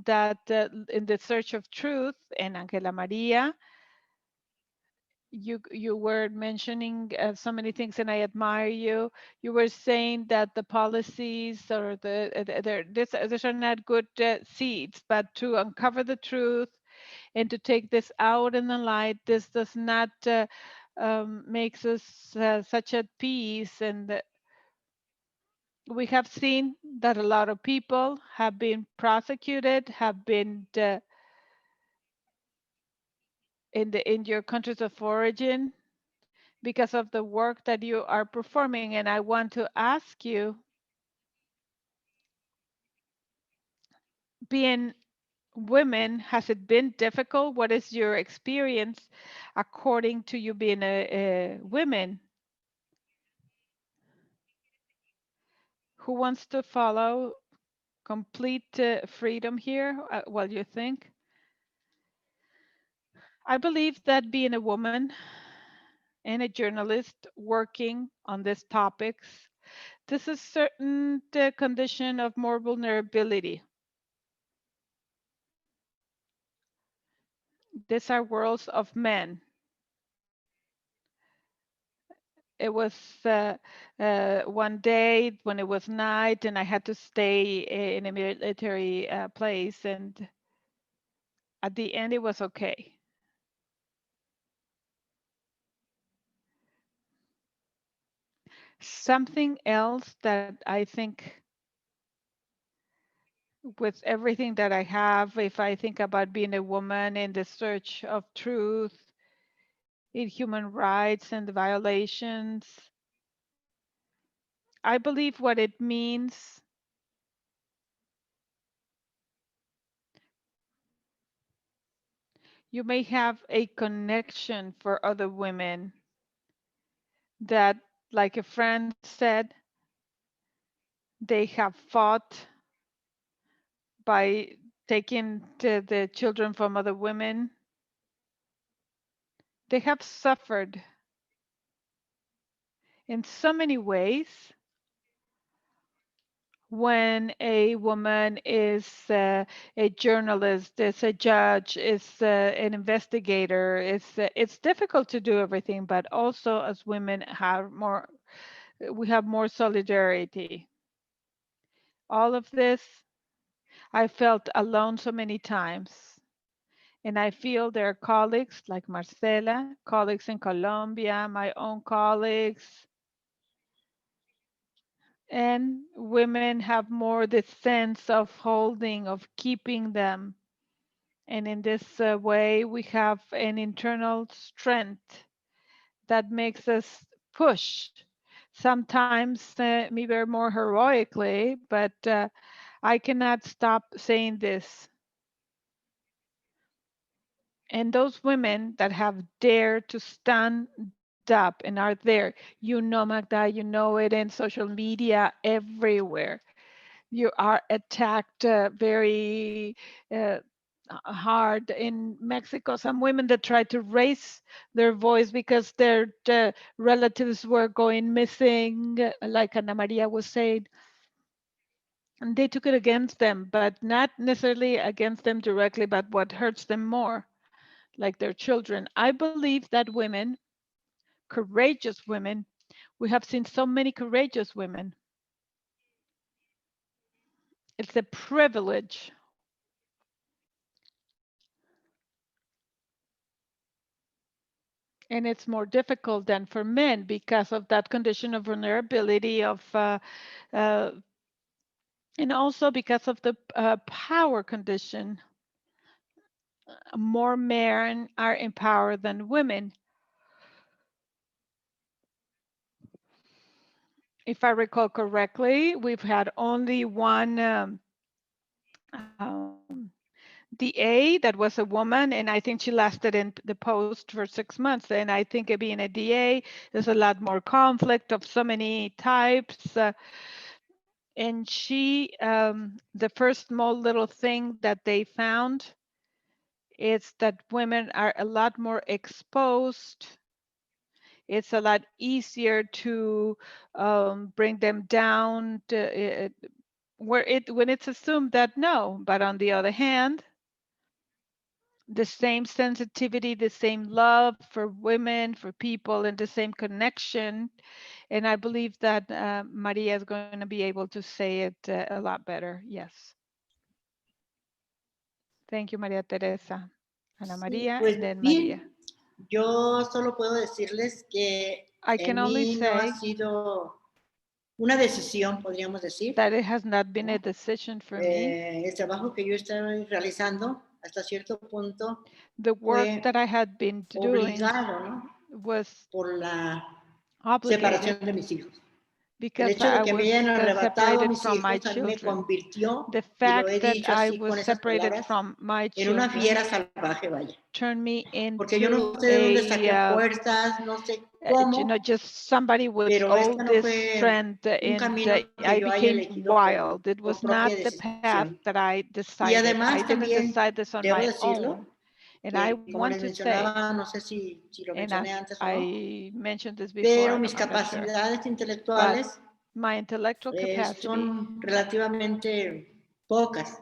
that in the search of truth, and Angela Maria, you were mentioning so many things, and I admire you. You were saying that the policies or these are not good seeds, but to uncover the truth and to take this out in the light, this does not makes us such at peace. And we have seen that a lot of people have been prosecuted, have been in your countries of origin because of the work that you are performing. And I want to ask you, being women, has it been difficult? What is your experience according to you being a women? Who wants to follow complete freedom here? What do you think? I believe that being a woman and a journalist working on these topics, this is certain condition of more vulnerability. These are worlds of men. It was one day when it was night and I had to stay in a military place, and at the end it was okay. Something else that I think, with everything that I have, if I think about being a woman in the search of truth, in human rights and the violations, I believe what it means, you may have a connection for other women that, like a friend said, they have fought by taking the children from other women. They have suffered in so many ways, when a woman is a journalist, is a judge, is an investigator. It's difficult to do everything, but also as women we have more solidarity. All of this, I felt alone so many times. And I feel there are colleagues like Marcela, colleagues in Colombia, my own colleagues, and women have more the sense of holding, of keeping them. And in this way, we have an internal strength that makes us push. Sometimes maybe more heroically, but I cannot stop saying this. And those women that have dared to stand up and are there, you know, Magda, you know it in social media everywhere. You are attacked very hard in Mexico. Some women that tried to raise their voice because their relatives were going missing, like Ana Maria was saying, and they took it against them, but not necessarily against them directly, but what hurts them more, like their children. I believe that women, courageous women, we have seen so many courageous women. It's a privilege. And it's more difficult than for men because of that condition of vulnerability uh, and also because of the power condition. More men are empowered than women. If I recall correctly, we've had only one DA that was a woman, and I think she lasted in the post for 6 months. And I think being a DA, there's a lot more conflict of so many types. And she, the first small little thing that they found is that women are a lot more exposed. It's a lot easier to bring them down to, when it's assumed that no, but on the other hand, the same sensitivity, the same love for women, for people, and the same connection. And I believe that Maria is going to be able to say it a lot better. Yes. Thank you, Maria Teresa. Ana Sí, Maria, pues and then Maria. bien, yo solo puedo decirles que I can en only mí no ha say sido una decisión, podríamos decir. that it has not been ¿no? a decision for me. El trabajo que yo estoy realizando hasta cierto punto The work that I had been doing obligado, ¿no? was Por la obligated separación de mis hijos. El because hecho de I que me was hayan arrebatado a separated mis from my hijos a mí me children. convirtió, The y lo he fact that dicho I así was con esas separated palabras, from my en una children fiera salvaje, vaya. turned me Porque yo no into sé de dónde saqué a fuerzas, no sé cómo, just somebody with pero all este no this fue strength, un and camino que I yo haya became elegido wild. It was por not propia the path decisión. that I Y decided. I además didn't también decide this on debo my decirlo, own. And I como want les to say, mencionaba, no sé si lo and mencioné antes o no, I mentioned this before, pero mis I'm not sure, capacidades but intelectuales my intellectual capacity, son relativamente pocas,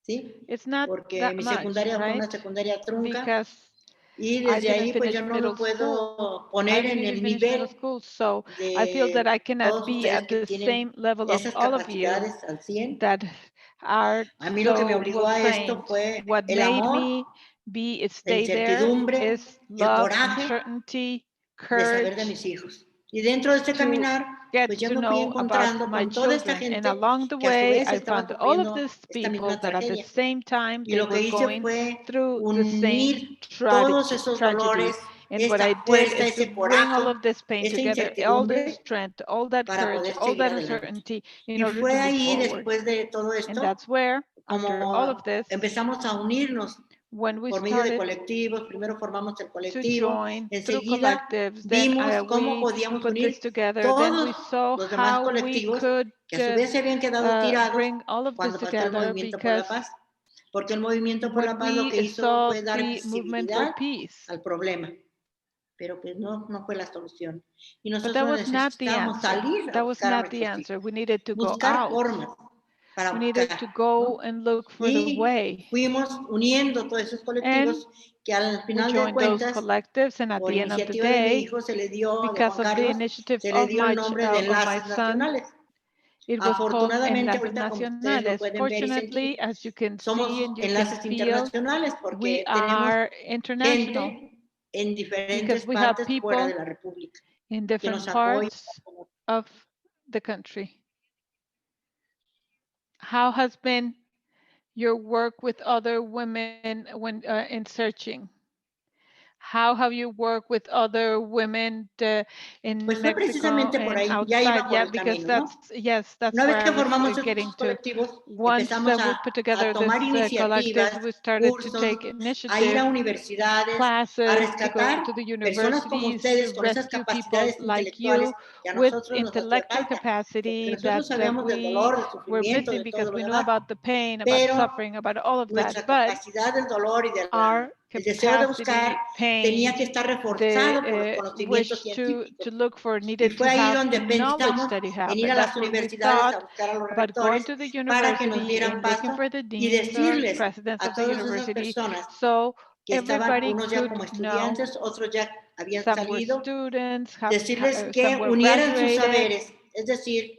¿sí? it's not Porque that mi much, secundaria fue una right? secundaria trunca Because y I desde didn't ahí pues finish yo no me middle school. puedo I poner en didn't even el finish middle nivel school, so I feel that de I cannot todos be ustedes at que the tienen same level of esas all of you capacidades al 100. that are A mí lo que me so obligó well a esto trained. fue What el made amor, me la stay there incertidumbre, is el love, coraje uncertainty, de saber de courage mis hijos. Y dentro de este to caminar, get pues yo to me fui know about encontrando my con toda esta children. And gente along the que a su way, vez I estaba found all of sufriendo these esta people misma that at the tragedia. same time, Y they lo que were hice going fue through the same unir todos esos tragedy. dolores, And what I esta did fuerza, is to ese bring all coraje, of this pain esa together, all the incertidumbre, strength, all that para courage, poder all seguir that adelante. uncertainty in Y order to fue move ahí, forward. después de todo And esto, that's where, after all of como this, empezamos a unirnos when we por medio de started colectivos, primero formamos el to colectivo, join through enseguida collectives, then vimos cómo we podíamos put this unir together, then we todos saw los demás how we colectivos could que a su vez se habían quedado tirados bring all of this cuando pasó el together, movimiento por la because paz, porque el movimiento por la when paz lo we que hizo saw fue dar the movement for visibilidad peace, al problema. Pero pues no fue la solución. Y But that nosotros was not the necesitábamos answer. salir a That was buscar a not the nuestros hijos. answer. We needed to go Buscar out. formas para We needed buscar, to go ¿no? and look for the Y way. fuimos uniendo todos esos colectivos que al We final de joined those cuentas, collectives, and at por the end of the iniciativa de mi day, hijo, se le dio, de because Juan of the Carlos, initiative se le of dio el my nombre de Enlaces son, Nacionales. it was called Afortunadamente, Enlaces ahorita como ustedes lo Nacionales. pueden ver y sentir, Fortunately, as you can somos see and you can enlaces feel, internacionales we porque tenemos are international gente en diferentes because we have partes fuera de people la República in que different nos apoyan. parts of the country. How has been your work with other women when in searching? How have you worked with other women in Pues fue Mexico precisamente por and ahí, ya iba outside? por Yeah, el because camino, ¿no? that's Una vez where que I was formamos getting estos to. colectivos, Once empezamos we put together a tomar this iniciativas, collective, we started to cursos, take a ir initiative, a universidades, a classes, to go rescatar to the personas como universities, ustedes to con esas rescue people capacidades like intelectuales you que a with nosotros nos hacía intellectual falta, porque capacity nosotros that sabíamos del we dolor, del were sufrimiento, missing de todo because lo we knew demás, about the pain, about pero suffering, about all of that. nuestra But capacidad del dolor y our el deseo de buscar capacity, tenía pain, que estar reforzado por los the conocimientos wish to científicos. look for Y needed fue to ahí have donde the knowledge pensamos that you have. en ir a And las that's what we universidades a thought buscar a los about going rectores to the para que nos university dieran and looking paso for the y deans or decirles presidents a of the todas esas university. personas So que estaban everybody unos ya could como know. estudiantes, otros ya habían Some were salido, students, decirles que some were unieran sus graduated. saberes, es decir,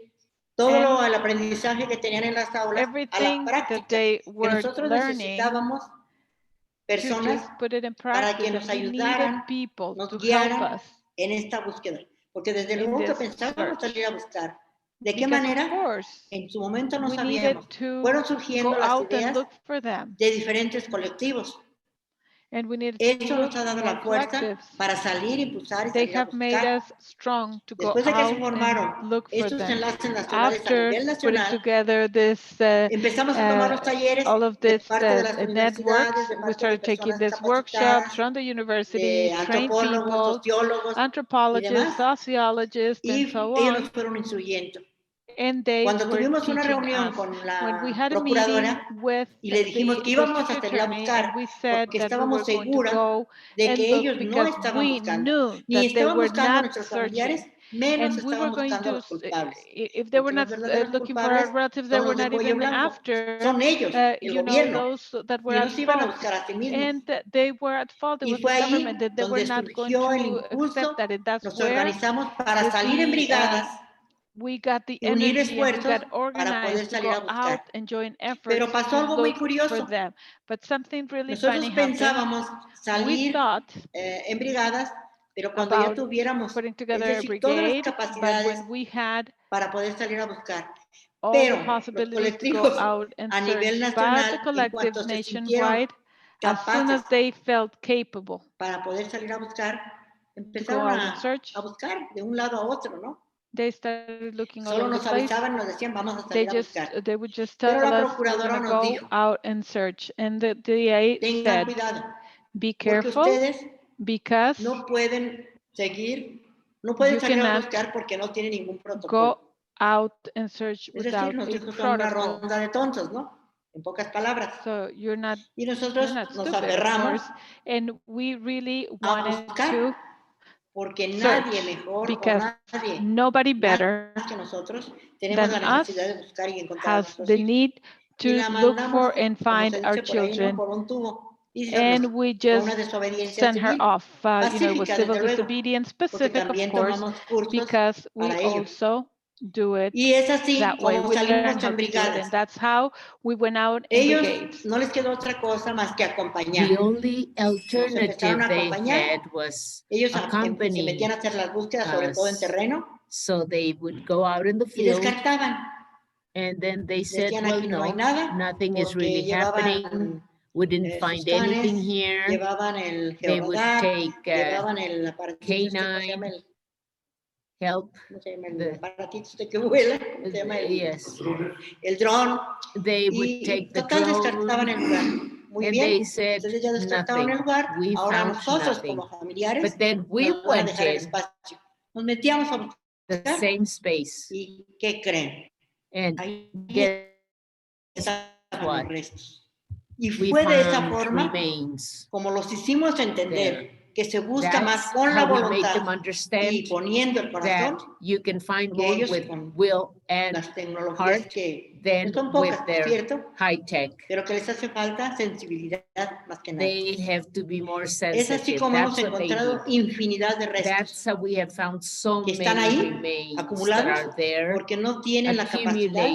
todo And el aprendizaje que tenían en las aulas a la everything that práctica, they que were nosotros learning necesitábamos to personas just put it in para que practice, nos and we needed ayudaran, people nos to help guiaran us en esta búsqueda, porque desde in luego que this pensábamos salir a search. buscar. ¿De qué Because of manera? course, En su momento no we needed sabíamos. to Fueron go surgiendo las out and ideas look for them. de diferentes colectivos. And we needed to Eso look nos ha dado more la fuerza collectives. para salir, impulsar y They salir a have made buscar. us strong to go Después de que se out formaron and look for estos them. enlaces nacionales a After nivel putting nacional, together this, empezamos a tomar los talleres all of de this parte de las networks, universidades, de we parte de started taking personas these workshops capacitadas, from the de universities, train antropólogos, people, sociólogos y anthropologists, demás, sociologists, and y so ellos nos on. fueron instruyendo. And they Cuando were tuvimos una teaching reunión us. con When we la had a meeting procuradora with y le dijimos the que íbamos a district salir a attorney, buscar and we said porque that we estábamos were going to seguras go de and que look ellos no because estaban we buscando, knew ni that they estaban were buscando a not nuestros searching. familiares, menos And we were estaban going buscando a to, los culpables. if they were Porque los not verdaderos looking for our culpables relatives, they son were los de not cuello even blanco, after, son ellos, el gobierno, those that were y at no se iban a fault. buscar a sí mismos. And they were at fault. It Y was fue the ahí government that they were donde not going surgió el to accept impulso, that. And that's nos where organizamos para salir en brigadas we got the y unir energy and we esfuerzos got para poder organized to salir go a buscar. out and join Pero efforts pasó to algo muy look for curioso. them. But something really Nosotros funny happened. pensábamos We salir thought en brigadas, pero cuando ya about tuviéramos, putting es together a decir, todas las brigade, but capacidades when we had para poder salir a buscar. all Pero the los possibilities to go colectivos out and a nivel search, but the nacional, en cuanto collectives se sintieron nationwide, as soon capaces as they felt capable para poder salir a buscar, to go empezaron out and search, a buscar de un lado a otro, ¿no? they started looking all Solo over the nos place. avisaban, nos decían, vamos a They salir a buscar. they would just Pero tell la us we're procuradora going to nos go dijo, out and search. And the DA tengan said, cuidado, be porque careful ustedes because no pueden seguir, no you pueden salir a cannot buscar porque no tienen ningún go protocolo. out and search Es decir, without nos a dijo, son una protocol. ronda de tontos, ¿no? En pocas palabras. So Y nosotros nos stupid, of aferramos course. And we really a wanted buscar, to porque nadie search mejor o because nadie nobody más better que nosotros tenemos than la us necesidad de buscar y encontrar a has nuestros the hijos. need Y to la look mandamos, for and como find se our dice por ahí, ¿no? children. Por un tubo. Y And we fue una just desobediencia sent her civil, off. It was pacífica, civil desde luego, disobedience, porque specific, of también course, tomamos cursos because we para ello. also do it Y es así that way. como We learn salimos how en to do it, and brigadas. that's how we went out in Ellos brigades. no les quedó otra cosa más que acompañar. The only Nos empezaron alternative a they acompañar. had was Ellos se accompany metían a hacer las búsquedas, sobre todo en us. terreno, So they would go out in the y field descartaban. and then they said, Decían, well, aquí no hay no, nada, nothing is porque really happening. llevaban We didn't sus find canes, anything here. llevaban el They would georradar, take llevaban el aparatito, ¿cómo se llama canine el, help. ¿cómo se llama el The- aparatito este que vuela? ¿Cómo se llama el, Yes, el dron? they would Y take the total descartaban drone el lugar. Muy and bien, they said ustedes ya descartaron nothing. el lugar, We ahora found nosotros nothing. como familiares But then we nos van a went dejar el in espacio. Nos metíamos a the buscar same space y ¿qué creen? and Ahí guess estaban what? los restos. Y We fue de esa found forma remains como los hicimos entender there. que se busca más That's con la how we make voluntad them y understand poniendo el that corazón you can find que more ellos with con will and las tecnologías heart que than son with pocas, por their cierto, high tech. pero que les hace falta sensibilidad más que nada. They have to be more Es así sensitive. como hemos That's what they encontrado need. infinidad de That's restos how we have found so que están many ahí remains that acumulados are there porque no tienen la capacidad,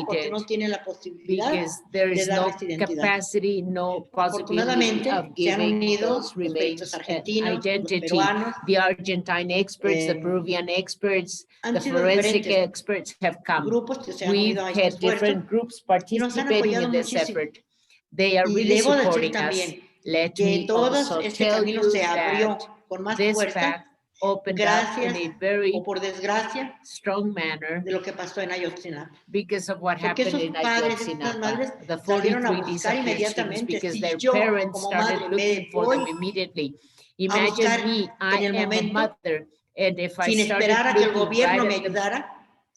porque no accumulated tienen la posibilidad because there de is no darles identidad. capacity, no possibility Afortunadamente of se han giving unido those los peritos remains an argentinos, los identity. peruanos, The Argentine experts, the eh, Peruvian experts, han the sido forensic diferentes experts have come. grupos que se han We've unido a este had esfuerzo different groups y nos han participating apoyado in this muchísimo. effort. They are Y really debo decir supporting us. también Let que me todo also este tell camino you se abrió that con más this fuerza path opened up gracias in a very o por desgracia strong manner de lo que pasó en Ayotzinapa. because of what Porque happened esos in padres, esas madres Ayotzinapa, the salieron a 43 buscar disappeared students, inmediatamente. because Si their yo parents como started madre looking me for voy them immediately. a buscar Imagine me, I en el am a momento, mother, and if I sin started esperar a que el looking gobierno right me at the ayudara,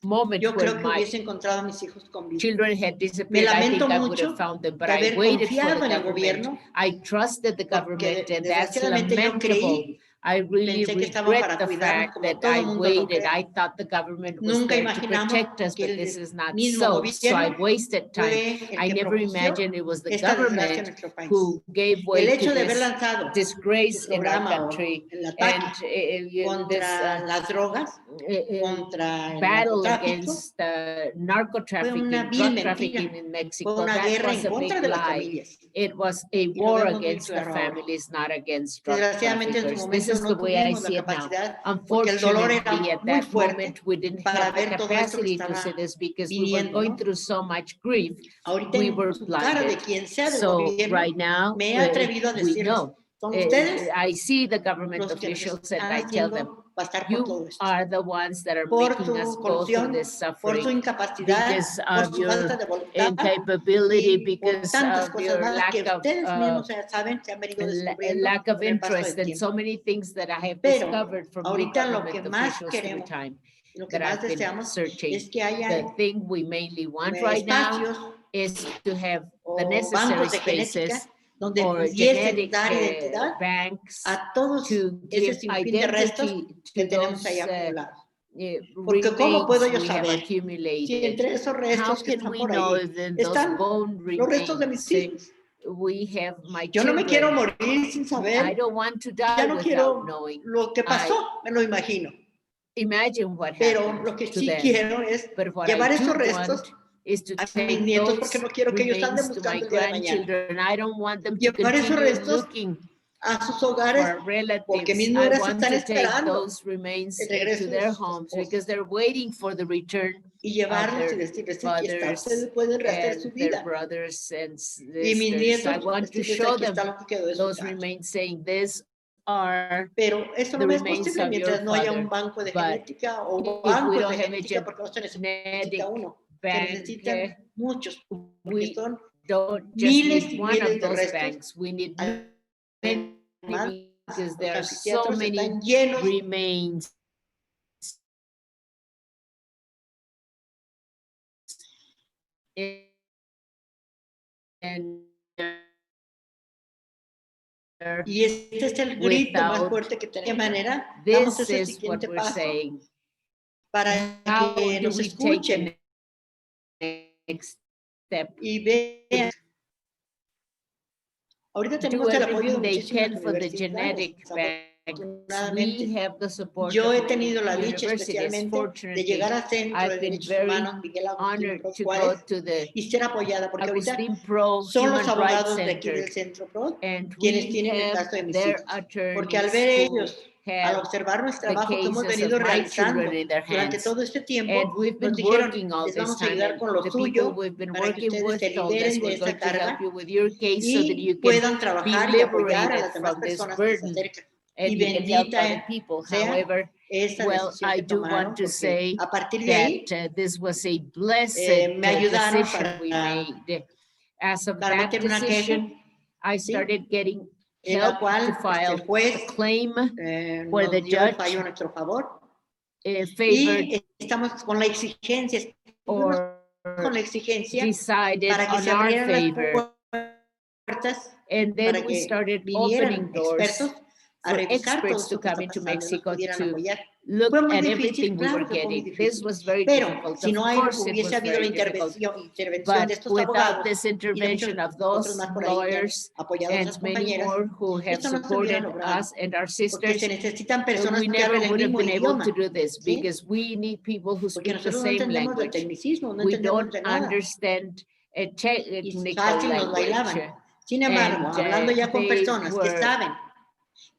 moment yo creo when que my hubiese encontrado a mis hijos con vida. children had Me disappeared, I think lamento I would mucho have found them, but de I haber waited for confiado the en el government. gobierno I trusted the porque government, and that's desgraciadamente yo lamentable. creí, I really pensé que estaban regret para the cuidarnos fact como that todo I mundo lo waited. cree. I thought the government was Nunca there to imaginamos protect us, que but el this is not mismo so. So I gobierno wasted time. fue el I que never propició imagined it was the esta desgracia en government nuestro país. who gave way El to hecho de haber this lanzado disgrace su in our programa o country el and ataque contra this las drogas, contra el battle narcotráfico, against fue trafficking, una drug vil mentira. trafficking in Fue Mexico. una That guerra was en a contra big de las lie. familias. It was a Y lo war vemos muy against the claro ahora. families, not against drug Desgraciadamente en su traffickers. This momento is no the way I tuvimos la see it now. capacidad porque el dolor Unfortunately, era at muy that fuerte moment, we didn't para have the ver todo esto que capacity to see estaba this because we were viniendo, going ¿no? through so much grief. Ahorita We en were su cara de blinded. quien sea del So gobierno, right now, me he atrevido a we decirles, know. son ustedes I see the government los que nos officials and están I tell them, haciendo pasar por you todo esto. are the ones that are Por making us su go through corrupción, this por su suffering incapacidad, because por of su falta your de voluntad incapability, y por because tantas of cosas your más que lack of ustedes mismos ya saben, se han venido descubriendo lack of con el paso interest del and tiempo. so many things that I have Pero discovered from you ahorita lo government que más officials through queremos, time lo que that más I've been deseamos searching. es que haya The thing we mainly want right now espacios is to have the o necessary bancos de genética spaces donde or pudiesen genetic dar identidad banks a todos to ese give sinfín de restos identity que to tenemos those ahí acumulados. Porque ¿cómo remains puedo yo we have saber si accumulated. entre esos How restos que can están we por know ahí if in those están bone los restos de mis remains hijos? we have my Yo no me quiero children? morir sin I saber, don't want to ya die no without quiero knowing. lo que pasó, me lo imagino. Imagine what Pero happened lo que to sí them. quiero es But what I llevar do esos want restos is to a mis take nietos porque those no quiero que ellos anden remains to my buscando el día de mañana. grandchildren. I don't want them to Llevar esos continue restos looking a sus hogares for porque mis relatives. I nueras want están to take esperando those remains el to regreso de their sus homes esposos because they're waiting for the return y of llevarlos y their decirles, aquí está, fathers ustedes pueden rehacer su and their vida. brothers and Y mis sisters. I nietos, want to decirles, show aquí them está lo que quedó de su those padre. remains, saying these are Pero eso the no es remains posible of your mientras no haya father. un banco de But genética o if we bancos don't de have a genética porque no se genetic necesita uno, se bank, necesitan muchos, porque we son don't just miles need y one miles of de those restos. banks. We need many Además, because los there are so anfiteatros many están llenos remains. And y este es el grito más without fuerte que tenemos. De manera, damos this ese is what siguiente we're paso saying. para How que do nos we take escuchen the next step? y vean. Ahorita Do tenemos el apoyo de everything they muchísimas can for the universidades. genetic bank. We Afortunadamente, have the support yo of he many tenido la dicha universities. especialmente de Fortunately, llegar al Centro de I've been Derechos very Humanos Miguel Agustín honored Pro to go Juárez to the y ser apoyada, porque ahorita Agustín Pro son los Human Rights abogados de aquí Center, del Centro Pro and quienes we tienen el have caso de mis their hijos. Porque al attorneys ver who ellos, al have observar nuestro the trabajo que hemos cases venido of my realizando children in their durante hands. todo este And tiempo, we've been nos dijeron, working all les this vamos a time, ayudar and con lo the people suyo we've been para que working ustedes with se told us liberen de we're esa going to help carga you with your case so that y you can puedan be trabajar y apoyar a liberated las demás from this personas que se burden acercan. and Y you can help bendita other people. sea However, esa well, decisión I que do tomaron, want to porque say a partir de ahí that this was a blessed me ayudaron decision we made. As of para that meter una queja, decision, I ¿sí? started getting En la help cual to file el juez a claim where nos the dio el judge fallo a nuestro favor favored y estamos con la exigencia, or con la exigencia decided para que on se our abrieran favor. las puertas, And para then we que started vinieran opening doors expertos a for revisar todo experts to esto que come está into pasando y nos Mexico pudieran to apoyar. look Fue muy at difícil, everything we were claro que fue muy getting. This difícil. was very Pero difficult. si no Of course, it hubiese was habido la very difficult. intervención de But estos without abogados this y de muchos intervention of otros those más por ahí que han lawyers apoyado a and nuestras many compañeras, more who have esto no se hubiera supported logrado. us and our Porque sisters, se necesitan personas we que never hablen el would have mismo been able idioma. to do this ¿sí? because we need people who Porque speak the nosotros no same entendemos de language. tecnicismo, no We entendemos don't de nada. understand a Y technical fácil nos language. bailaban. Sin embargo, And hablando ya con they personas que were saben,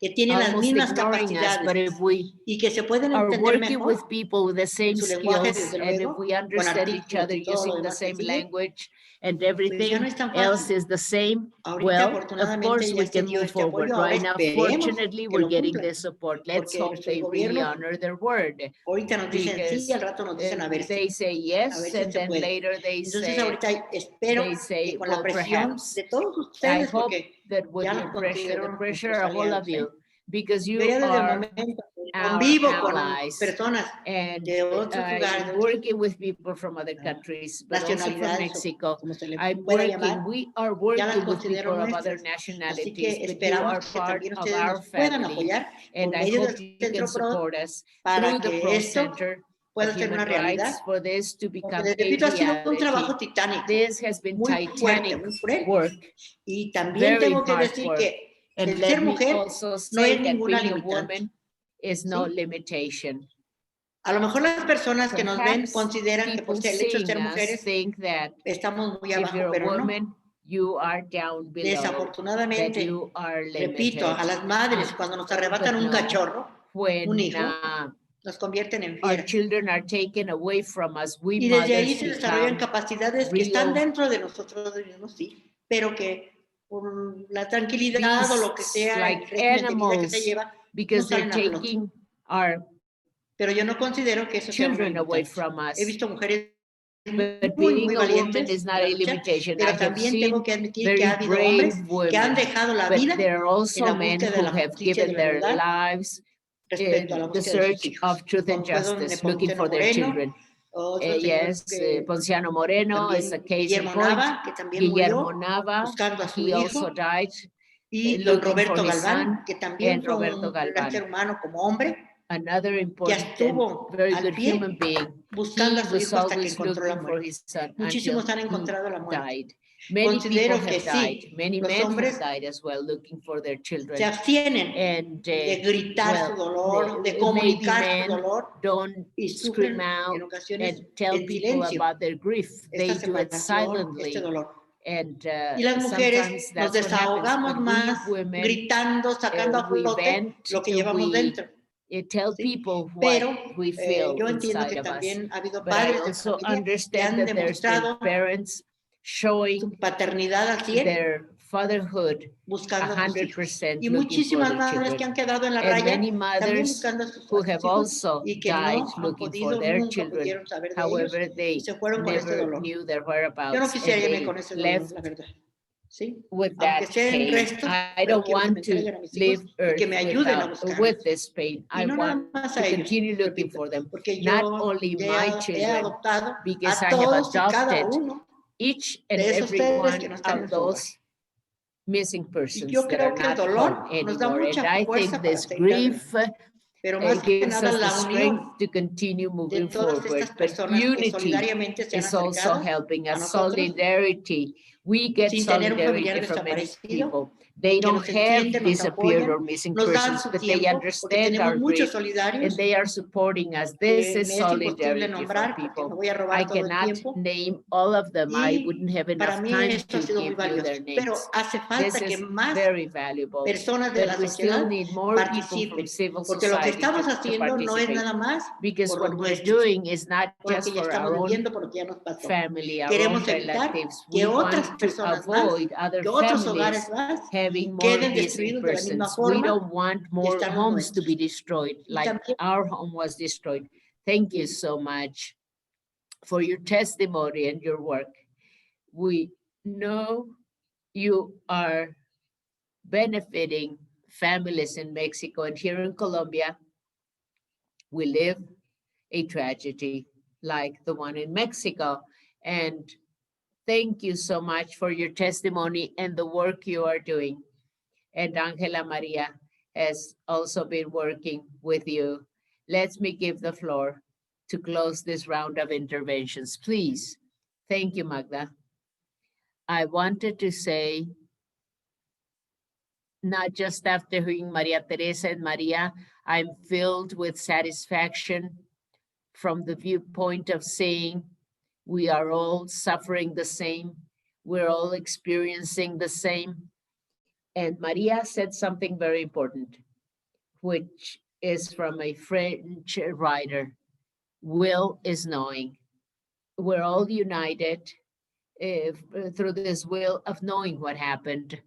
que tienen las almost mismas ignoring us, capacidades but if we y que se pueden are entender working mejor with people with the same en su lenguaje, skills, desde and if luego, we con understand each artículos other y todo lo using the demás que same sigue, language and pues ya everything no es tan else fácil. is the same, Ahorita, well, of afortunadamente, course ya we se can dio move este forward. apoyo. Ahora Right now, esperemos fortunately, que we're lo getting cumplan, this support. Let's porque hope nuestros they really gobiernos honor their word, ahorita nos dicen sí, because al rato nos dicen a ver they si, say a ver yes, si and se then puede. later they Entonces ahorita espero they say, que con la well, presión perhaps. de todos I ustedes, hope porque that with ya your los pressure, the considero pressure nuestros of all of aliados. you, because Yo you ya desde el are momento que our convivo con allies, personas and de otros lugares, de otras working with people from other countries, but also from nacionalidades, Mexico. como se le I'm pueda working, llamar, we are ya las working with considero people of other nuestras. Así nationalities, que but you are esperamos que part también of ustedes our nos puedan family. apoyar And por I medio hope del you can Centro PRO support us para through the que Pro esto Center pueda of ser una Human realidad. Rights for this to Porque become les a repito, ha sido un trabajo reality. titánico, This has been muy fuerte, titanic muy cruel. work, Y también very tengo que hard decir work. que And el let ser me mujer also no say es that ninguna being a limitante. woman is no ¿sí? limitation. A lo mejor las personas que nos ven Perhaps consideran que por people el hecho de seeing ser us mujeres think that estamos muy if abajo, you're a pero no. woman, you are down below, that Desafortunadamente, you are repito, a limited. las madres cuando nos arrebatan But un no, cachorro, un when hijo, nos convierten en our fieras. children are taken away from us, we Y desde ahí mothers se desarrollan become capacidades que están real dentro de nosotros mismos, sí, pero que por la tranquilidad o lo que beasts, sea, el like régimen de vida que se animals, lleva, no because they're salen a flote. taking our Pero yo no considero que eso sea una children away limitante. from us. He visto mujeres But muy, being muy a woman valientes is not en la a lucha, limitation. I pero have también tengo seen que admitir very que ha habido brave hombres que han women, dejado la but vida there are en also la men búsqueda de who la have justicia y given de la their verdad lives respecto a la in the búsqueda de sus search hijos, of truth and como fueron justice, looking Nepomuceno for their Moreno, children. otro señor Yes, que Ponciano Moreno is a también case in Guillermo point. Nava, que también Guillermo murió Nava, buscando a su he also hijo, died y don looking for Roberto his son, Galván, que también and fue Roberto un gran ser Galván, humano como hombre, another que important and estuvo very al good human pie being. buscando He a su was hijo hasta que always encontró la looking for muerte. his son until Muchísimos han he encontrado la muerte. died. Many people Considero que have died. sí, Many los men hombres have died as well, looking for their se children. abstienen And de gritar su dolor, de maybe comunicar su men dolor don't y scream sufren out en ocasiones and tell en people silencio about their grief. They esta do it separación, silently. este dolor. And Y las mujeres sometimes nos that's what happens. desahogamos But más we women, gritando, sacando a we flote vent, lo que llevamos we dentro. tell ¿sí? people what Pero we feel yo entiendo inside que of us. también ha habido But I padres de also familia que understand han that there's been demostrado parents su showing paternidad al 100 their fatherhood buscando a sus hijos. 100% Y looking for muchísimas their madres que children. han quedado en la And raya many también mothers buscando a sus who have hijos also y que died no han looking for podido, their nunca children. pudieron saber de ellos However, y they se fueron con este never dolor. knew their Yo no whereabouts, quisiera and irme they con ese dolor, left la verdad. ¿sí? with Aunque that sea en pain. restos, I pero don't quiero que me want to entreguen a mis leave hijos y Earth que me ayuden a buscarlos. with this pain. Y I no nada want más to a ellos, continue looking repito, for them. porque Not yo only he my children, adoptado because a I have todos y cada adopted uno each and de esos every seres que one no están of en su hogar. those missing Y persons yo that are creo que el not home dolor nos da anymore. And mucha I fuerza think para this seguir adelante. grief Pero más que gives nada us the la unión strength to continue de moving todas forward. estas But personas que unity solidariamente se han is also acercado helping a us. nosotros Solidarity. We get sin tener un familiar solidarity from many desaparecido, people. They que don't nos have entienden, nos disappeared apoyan, or missing nos dan persons, su but they tiempo, porque understand tenemos our muchos grief solidarios and they are supporting us. This que is me es imposible solidarity from nombrar porque me people. voy a I robar todo el cannot tiempo. name all of them. I Y wouldn't have para enough mí time esto ha to sido muy give you valioso, their pero names. hace This falta que is más very valuable, personas de but la we still sociedad need more people participen, from civil porque lo que society estamos to haciendo no es participate. nada más Because por what los we're nuestros, doing is not por lo just que ya for estamos our own viviendo, por lo que ya nos pasó. family, our own Queremos evitar relatives. que We otras want to personas más, avoid other que otros hogares families más having more queden missing destruidos de la misma persons. We forma don't want que more están los homes to be nuestros. destroyed Y like también our home was destroyed. Thank you so much for your testimony and your work. We know you are benefiting families in Mexico, and here in Colombia, we live a tragedy like the one in Mexico. And thank you so much for your testimony and the work you are doing. And Angela Maria has also been working with you. Let me give the floor to close this round of interventions, please. Thank you, Magda. I wanted to say, not just after hearing Maria Teresa and Maria, I'm filled with satisfaction from the viewpoint of saying we are all suffering the same, we're all experiencing the same. And Maria said something very important, which is from a French writer. Will is knowing. We're all united through this will of knowing what happened.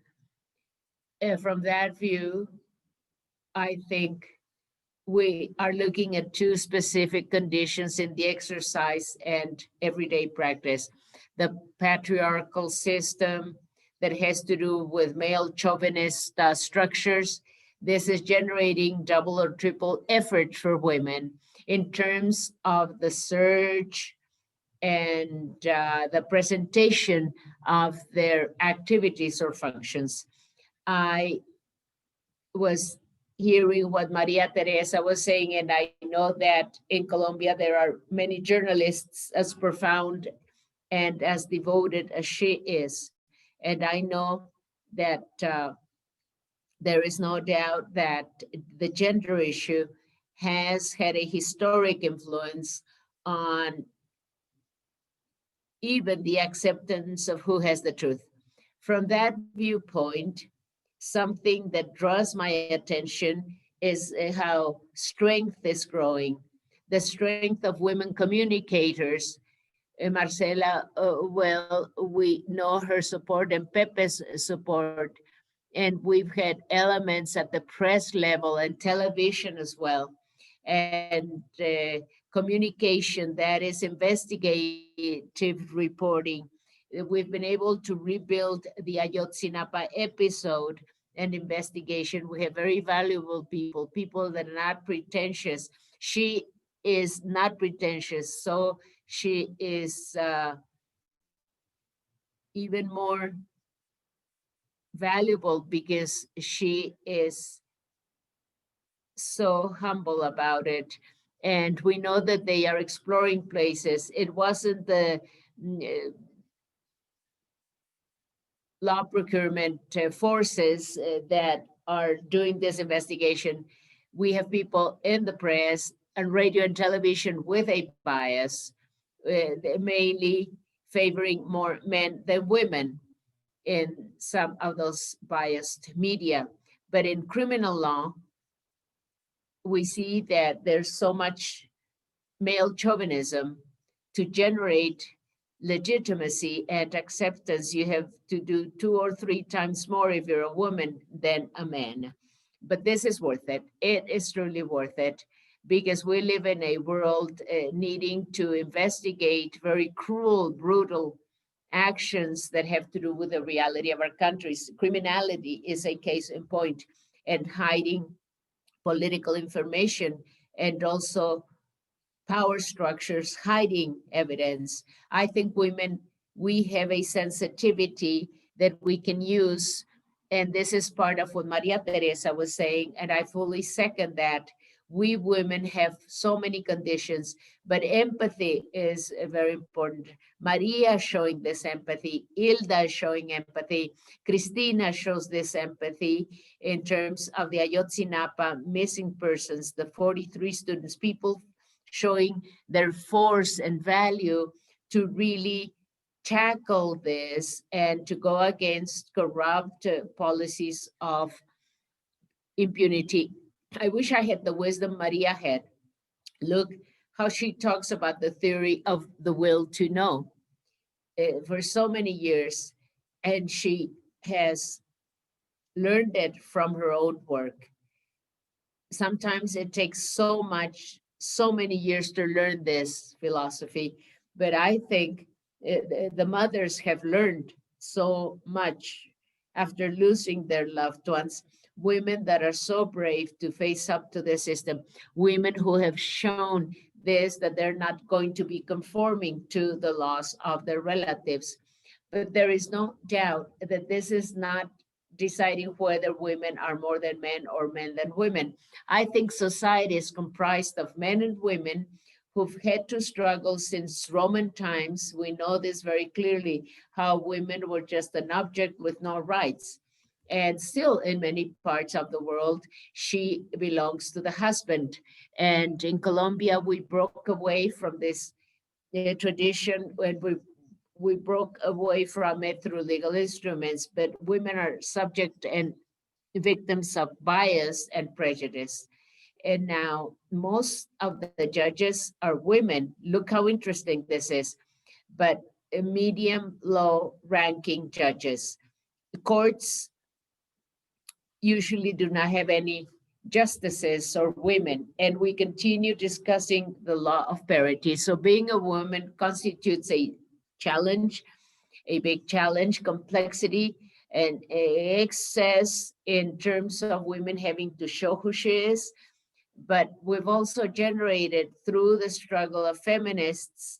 From that view, I think we are looking at two specific conditions in the exercise and everyday practice. The patriarchal system that has to do with male chauvinist structures. This is generating double or triple effort for women in terms of the search and the presentation of their activities or functions. I was hearing what Maria Teresa was saying, and I know that in Colombia there are many journalists as profound and as devoted as she is. And I know that there is no doubt that the gender issue has had a historic influence on even the acceptance of who has the truth. From that viewpoint, something that draws my attention is how strength is growing, the strength of women communicators. Marcela, well, we know her support and Pepe's support, and we've had elements at the press level and television as well, and communication that is investigative reporting. We've been able to rebuild the Ayotzinapa episode and investigation. We have very valuable people, people that are not pretentious. She is not pretentious, so she is even more valuable because she is so humble about it. And we know that they are exploring places. It wasn't the law procurement forces that are doing this investigation. We have people in the press and radio and television with a bias, mainly favoring more men than women in some of those biased media. But in criminal law, we see that there's so much male chauvinism to generate legitimacy and acceptance. You have to do 2 or 3 times more if you're a woman than a man. But this is worth it. It is truly worth it because we live in a world needing to investigate very cruel, brutal actions that have to do with the reality of our countries. Criminality is a case in point, and hiding political information and also power structures hiding evidence. I think women, we have a sensitivity that we can use. And this is part of what Maria Teresa was saying, and I fully second that. We women have so many conditions, but empathy is very important. Maria showing this empathy, Hilda showing empathy, Cristina shows this empathy in terms of the Ayotzinapa missing persons, the 43 students, people showing their force and value to really tackle this and to go against corrupt policies of impunity. I wish I had the wisdom Maria had. Look how she talks about the theory of the will to know for so many years, and she has learned it from her own work. Sometimes it takes so many years to learn this philosophy, but I think the mothers have learned so much after losing their loved ones. Women that are so brave to face up to the system, women who have shown this, that they're not going to be conforming to the laws of their relatives. But there is no doubt that this is not deciding whether women are more than men or men than women. I think society is comprised of men and women who've had to struggle since Roman times. We know this very clearly, how women were just an object with no rights. And still in many parts of the world, she belongs to the husband. And in Colombia, we broke away from this tradition when we broke away from it through legal instruments, but women are subject and victims of bias and prejudice. And now most of the judges are women. Look how interesting this is. But medium low ranking judges. The courts usually do not have any justices or women, and we continue discussing the law of parity. So being a woman constitutes a challenge, a big challenge, complexity, and excess in terms of women having to show who she is. But we've also generated through the struggle of feminists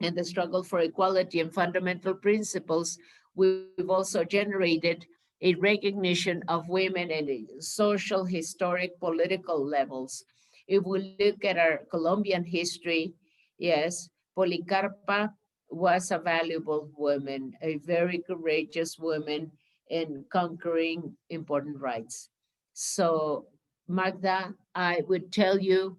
and the struggle for equality and fundamental principles, we've also generated a recognition of women at social, historic, political levels. If we look at our Colombian history, yes, Policarpa was a valuable woman, a very courageous woman in conquering important rights. So Magda, I would tell you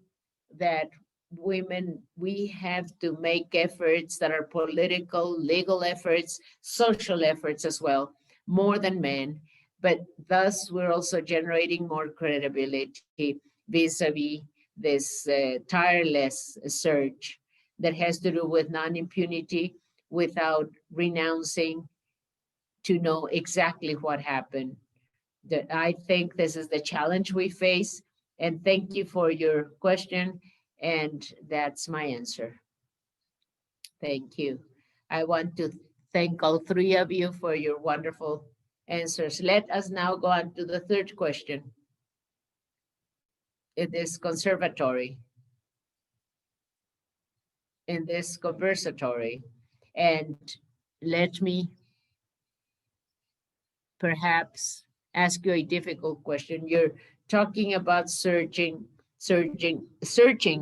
that women, we have to make efforts that are political, legal efforts, social efforts as well, more than men. But thus, we're also generating more credibility vis-a-vis this tireless search that has to do with non-impunity without renouncing to know exactly what happened. That I think this is the challenge we face. And thank you for your question. And that's my answer. Thank you. I want to thank all three of you for your wonderful answers. Let us now go on to the third question. In this conservatory, in this conversatory, and let me perhaps ask you a difficult question. You're talking about searching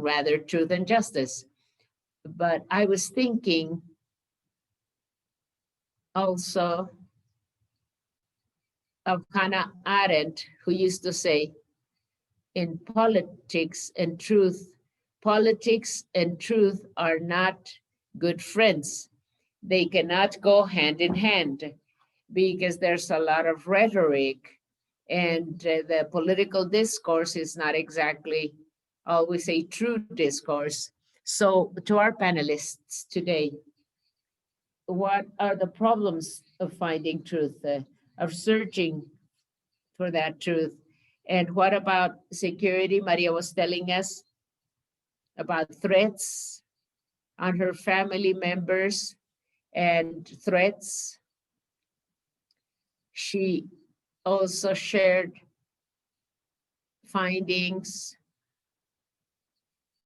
rather truth and justice. But I was thinking also of Hannah Arendt, who used to say, in politics and truth are not good friends. They cannot go hand in hand because there's a lot of rhetoric, and the political discourse is not exactly always a true discourse. So to our panelists today, what are the problems of finding truth, of searching for that truth? And what about security? Maria was telling us about threats on her family members and threats. She also shared findings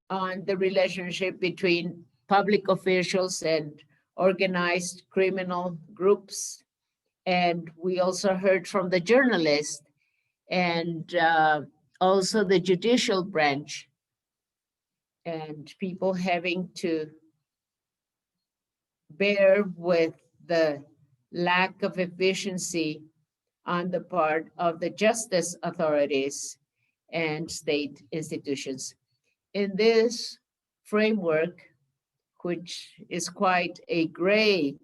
on the relationship between public officials and organized criminal groups. And we also heard from the journalist and also the judicial branch, and people having to bear with the lack of efficiency on the part of the justice authorities and state institutions. In this framework, which is quite a gray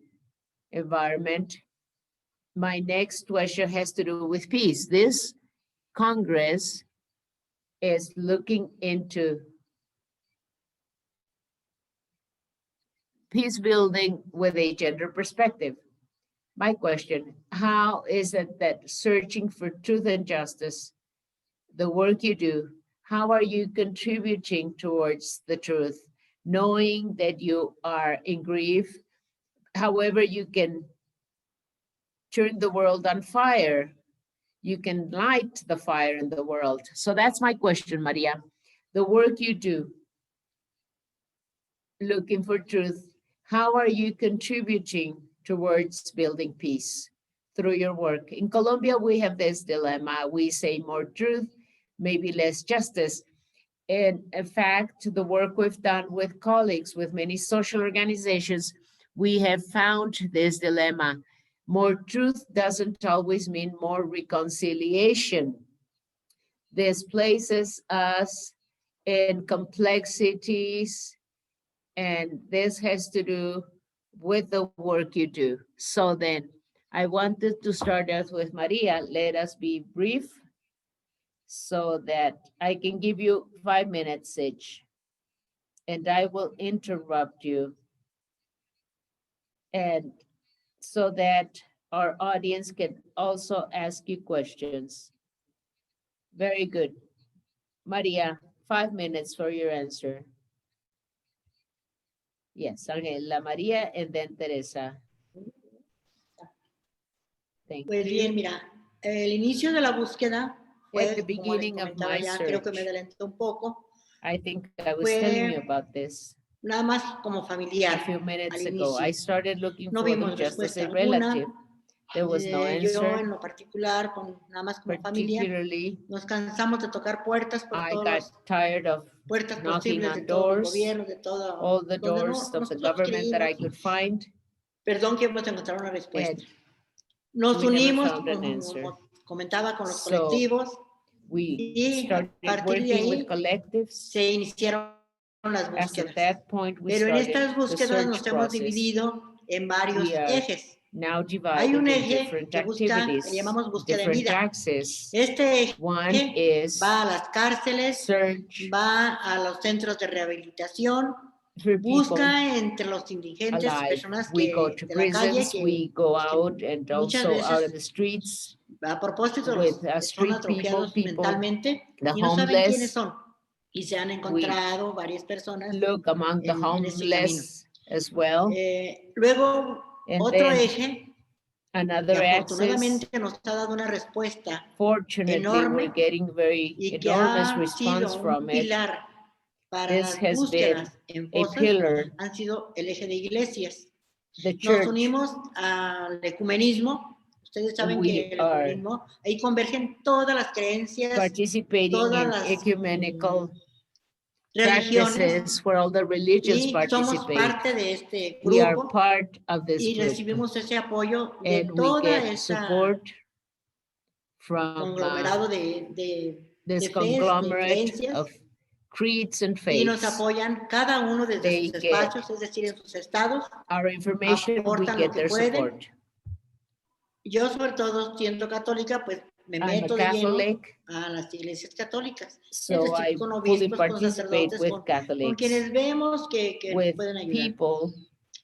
environment, my next question has to do with peace. This Congress is looking into peace building with a gender perspective. My question, how is it that searching for truth and justice, the work you do, how are you contributing towards the truth, knowing that you are in grief? However, you can turn the world on fire. You can light the fire in the world. So that's my question, Maria. The work you do, looking for truth, how are you contributing towards building peace through your work. In Colombia, we have this dilemma. We say more truth, maybe less justice. And in fact, the work we've done with colleagues, with many social organizations, we have found this dilemma. More truth doesn't always mean more reconciliation. This places us in complexities, and this has to do with the work you do. So then, I wanted to start out with Maria. Let us be brief so that I can give you 5 minutes each. And I will interrupt you. And so that our audience can also ask you questions. Very good. Maria, 5 minutes for your answer. Yes, Angela, Maria, and then Teresa. Thank Pues bien, you. mira, el inicio de la búsqueda fue, At the como les beginning of comentaba my ya, creo que me search, adelanté un poco, I think I was telling you about this nada más como a familiar few minutes al ago. inicio. I started looking No for them vimos just as respuesta a relative. alguna. There was no Yo answer. en lo particular, nada más como familia, Particularly, nos cansamos de tocar puertas por I todas got las tired of puertas knocking posibles de on todos los doors, gobiernos, de todo, all the donde doors of the nosotros government that I creímos, could find, perdón, que íbamos a encontrar una respuesta. and Nos we never unimos, found an como answer. comentaba, con los So, colectivos we y a started partir de working with ahí collectives. se iniciaron las As búsquedas. at that point, we Pero en started estas the búsquedas nos search hemos process. dividido en varios We are ejes. now Hay divided un in eje different que busca, le activities, llamamos búsqueda en different vida. axes. Este One eje is va a las cárceles, search va a los centros de rehabilitación, for people busca entre los indigentes, alive. personas We go que to de la calle, prisons, que, we go que out and muchas also out veces of the streets a propósito de los with que son street atrofiados people, mentalmente the y no saben quiénes homeless. son. Y se han encontrado varias personas Look among the en ese camino. homeless as well. Luego, And otro then eje que another axis, afortunadamente nos ha dado una respuesta fortunately, enorme we're getting very y que enormous ha response sido from un it. pilar para This las has been búsquedas en a fosas, pillar. han sido el eje de iglesias. The Nos church, unimos al ecumenismo. Ustedes saben we que el are ecumenismo, ahí convergen todas las creencias, participating todas in las ecumenical religiones, practices where all the religions y somos participate. parte de este We are grupo part of this y group, recibimos ese apoyo de and we toda get esa support from conglomerado de this fes, de conglomerate creencias, of creeds and y nos faiths. apoyan cada uno desde They sus get espacios, es decir, en sus estados, our information, we aportan lo get que their pueden. support. Yo, sobre todo, siendo católica, pues me I'm a meto de lleno Catholic, a las iglesias católicas, es so decir, I con fully obispos, con participate sacerdotes, with con Catholics, quienes vemos que nos with pueden ayudar. people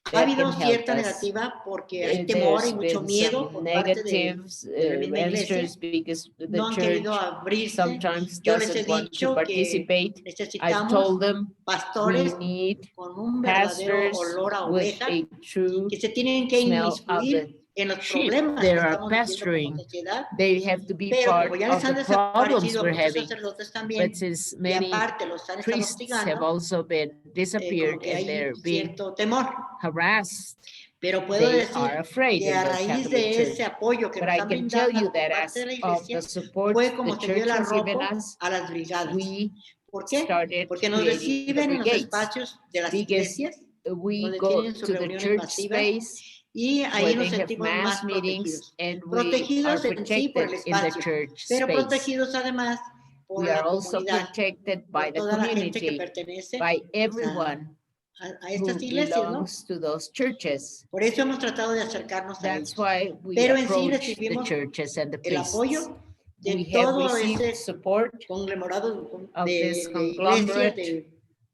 Ha that habido can help cierta us. negativa porque hay temor y There's mucho been miedo some por parte negatives de la misma iglesia. answers because the No han querido church abrirse. sometimes Yo les he doesn't want to dicho que participate. I've necesitamos told them we pastores need con un verdadero pastors olor a with oveja a true que se tienen que smell of inmiscuir the en los sheep problemas they que are estamos viviendo como pastoring. sociedad. They have to be Pero part como ya les of han the problems desaparecido a we're muchos having. sacerdotes But también, since y many aparte los han estado priests have hostigando, also been como disappeared que and hay they're being cierto temor. harassed, Pero puedo they decir are afraid que in a the raíz Catholic de Church. ese apoyo que But nos I han can tell brindado you por that parte de la as of iglesia, the support fue the como se dio el church has given arrojo us, a las brigadas. we ¿Por qué? started Porque nos creating the reciben en los brigades, espacios de las because iglesias, we donde go tienen sus to the reuniones church masivas, space y ahí where nos they have sentimos mass más meetings protegidos. and we are Protegidos en sí por protected el in the espacio, church pero space. protegidos además por We la are also comunidad, protected by por the toda la gente que community, pertenece by everyone a who estas iglesias, ¿no? belongs to those churches. Por eso hemos tratado de acercarnos a That's ellos. why we Pero en sí approach the recibimos churches and the el priests. apoyo de We have todo received ese support conglomerado of this de iglesias, conglomerate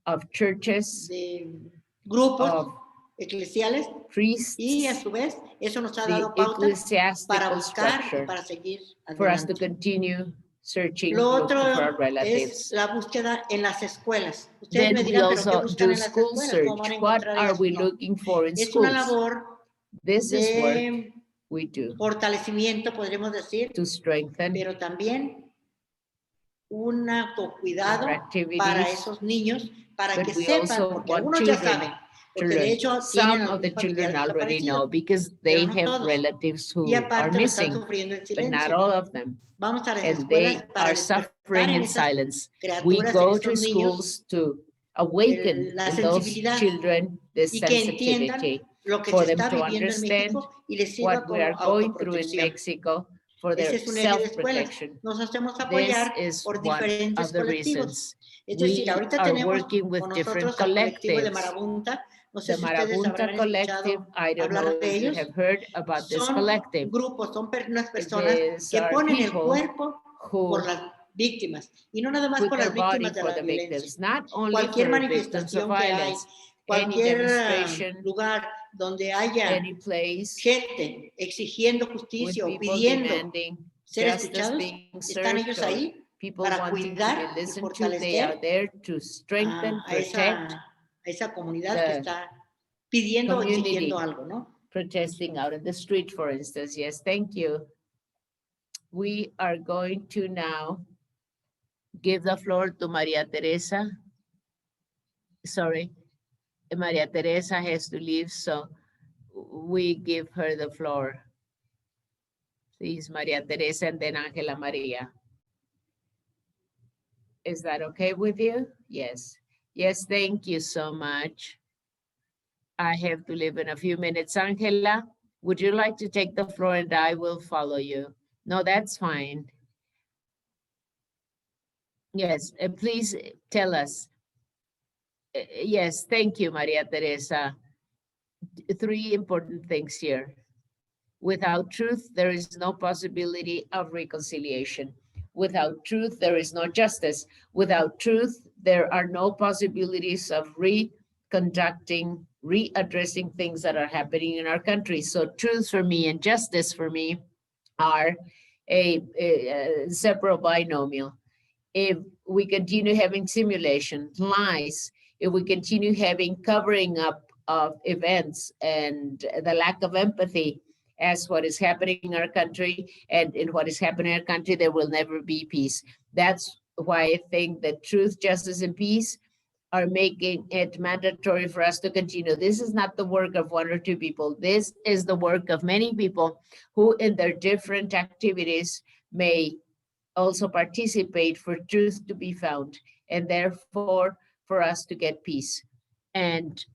of churches, de grupos of eclesiales, priests, y a su vez eso nos ha the dado pauta para ecclesiastical buscar y structure, para seguir for us to adelante. continue searching, Lo looking otro for our es relatives. la búsqueda en las escuelas. Ustedes Then me we dirán, pero ¿qué also buscan do en las school escuelas? search. ¿Cómo van a What encontrar are eso? we No. looking for in Es una schools? labor This is work de we do fortalecimiento, podríamos decir, to strengthen pero también un autocuidado our para activities, esos niños, para but que we sepan, also porque want algunos ya children saben, Porque to de learn. hecho Some tienen of the algún children familiar already desaparecido, know because they no have todos. relatives who Y are aparte lo están missing, sufriendo en but not silencio. all of them. Vamos a las And escuelas they para are despertar suffering en in esas silence. We criaturas, en go to estos niños, schools to awaken la in those sensibilidad children the y que entiendan sensitivity lo que for se them está to viviendo en understand México y les sirva what we como are going through in autoprotección. Mexico for Ese their es un eje de escuelas. self-protection. Nos hacemos This apoyar is por one diferentes of the colectivos. reasons. Es decir, We ahorita are tenemos working with con different nosotros al colectivo de collectives. Marabunta. No sé The si ustedes Marabunta habrán collective, escuchado I don't know hablar de if you ellos. have heard about this Son collective. grupos, son unas personas These que are ponen el people cuerpo por who las víctimas. Y no nada más put por their las body víctimas de for la the violencia. victims, not only Cualquier for victims of manifestación que hay, violence, any cualquier demonstration, lugar donde haya any place gente exigiendo with justicia o people pidiendo demanding ser justice escuchados, being están served ellos or ahí people para wanting to cuidar be y listened to. They are fortalecer there to strengthen, a protect esa comunidad que the está pidiendo o community, exigiendo algo, ¿no? protesting out in the street, for instance. Yes, thank you. We are going to now give the floor to Maria Teresa. Sorry, Maria Teresa has to leave, so we give her the floor. Please, Maria Teresa and then Angela Maria. Is that okay with you? Yes. Yes, thank you so much. I have to leave in a few minutes. Angela, would you like to take the floor and I will follow you? No, that's fine. Yes, please tell us. Yes, thank you, Maria Teresa. Three important things here. Without truth, there is no possibility of reconciliation. Without truth, there is no justice. Without truth, there are no possibilities of reconducting, readdressing things that are happening in our country. So truth for me and justice for me are a separate binomial. If we continue having simulation, lies, if we continue having covering up of events and the lack of empathy as what is happening in our country and in what is happening in our country, there will never be peace. That's why I think that truth, justice, and peace are making it mandatory for us to continue. This is not the work of one or two people. This is the work of many people who in their different activities may also participate for truth to be found and therefore for us to get peace. And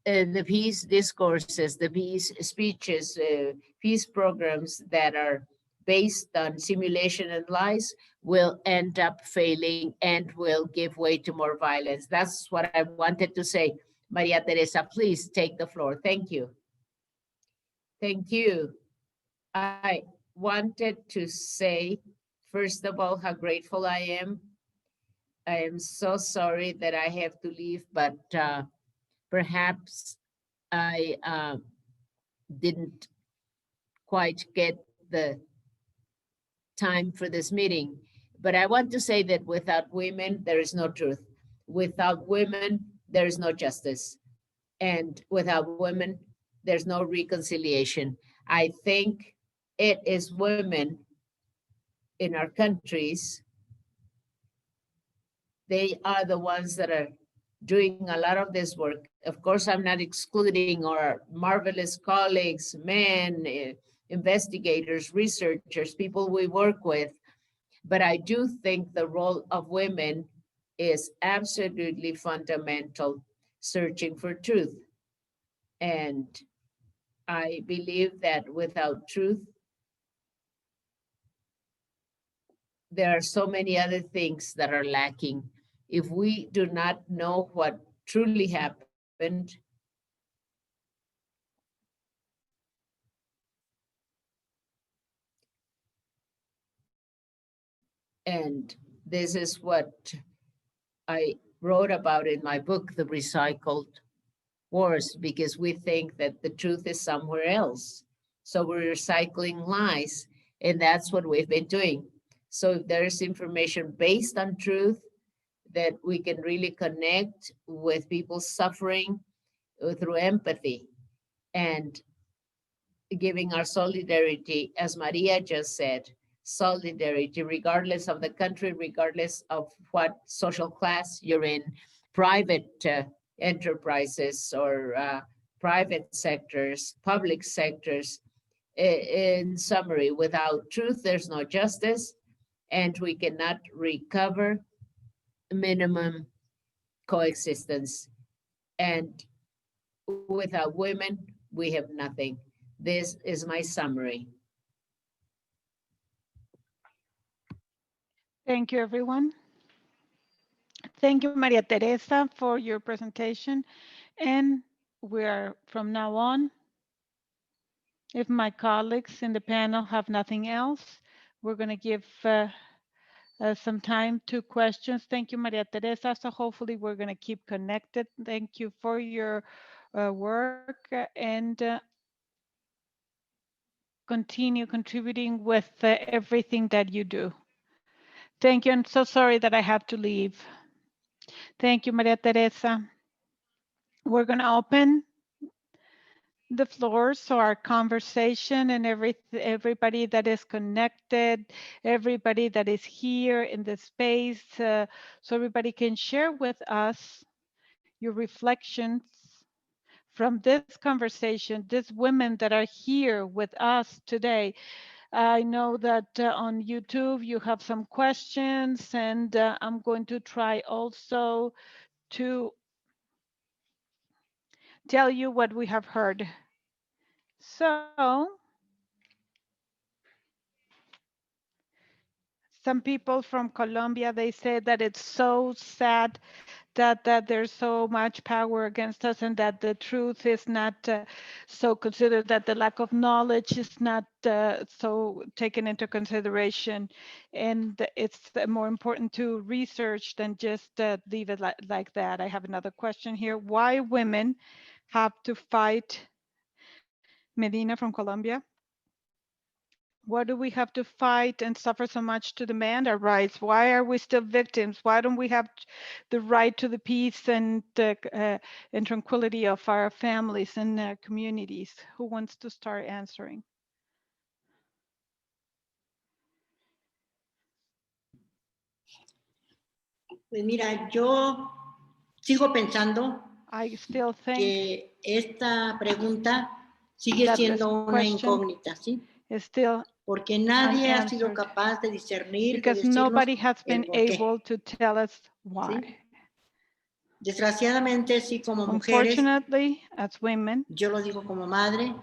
the peace discourses, the peace speeches, peace programs that are based on simulation and lies will end up failing and will give way to more violence. That's what I wanted to say. Maria Teresa, please take the floor. Thank you. Thank you. I wanted to say, first of all, how grateful I am. I am so sorry that I have to leave, but perhaps I didn't quite get the time for this meeting. But I want to say that without women, there is no truth. Without women, there is no justice. And without women, there's no reconciliation. I think it is women in our countries, they are the ones that are doing a lot of this work. Of course, I'm not excluding our marvelous colleagues, men, investigators, researchers, people we work with, but I do think the role of women is absolutely fundamental, searching for truth. And I believe that without truth, there are so many other things that are lacking. If we do not know what truly happened, and this is what I wrote about in my book, The Recycled Wars, because we think that the truth is somewhere else. So we're recycling lies, and that's what we've been doing. So if there is information based on truth, that we can really connect with people suffering through empathy and giving our solidarity, as Maria just said, solidarity, regardless of the country, regardless of what social class you're in, private enterprises or private sectors, public sectors. In summary, without truth, there's no justice, and we cannot recover minimum coexistence. And without women, we have nothing. This is my summary. Thank you, everyone. Thank you, Maria Teresa, for your presentation. And we are from now on, if my colleagues in the panel have nothing else, we're going to give some time to questions. Thank you, Maria Teresa. So hopefully we're going to keep connected. Thank you for your work and continue contributing with everything that you do. Thank you. I'm so sorry that I have to leave. Thank you, Maria Teresa. We're going to open the floor so our conversation and everybody that is connected, everybody that is here in the space, so everybody can share with us your reflections from this conversation, these women that are here with us today. I know that on YouTube you have some questions, and I'm going to try also to tell you what we have heard. So, some people from Colombia, they say that it's so sad that there's so much power against us, and that the truth is not so considered, that the lack of knowledge is not so taken into consideration, and it's more important to research than just leave it like that. I have another question here. Why women have to fight? Medina from Colombia. Why do we have to fight and suffer so much to demand our rights? Why are we still victims? Why don't we have the right to the peace and tranquility of our families and communities? Who wants to start answering? Pues mira, yo sigo pensando I still think que esta pregunta sigue that this siendo una question incógnita, ¿sí? is still Porque nadie ha sido unanswered, capaz de discernir, de because decirnos nobody has el been por qué. able to tell us why. ¿Sí? Desgraciadamente, sí, como mujeres, Unfortunately, as women, yo lo digo como madre,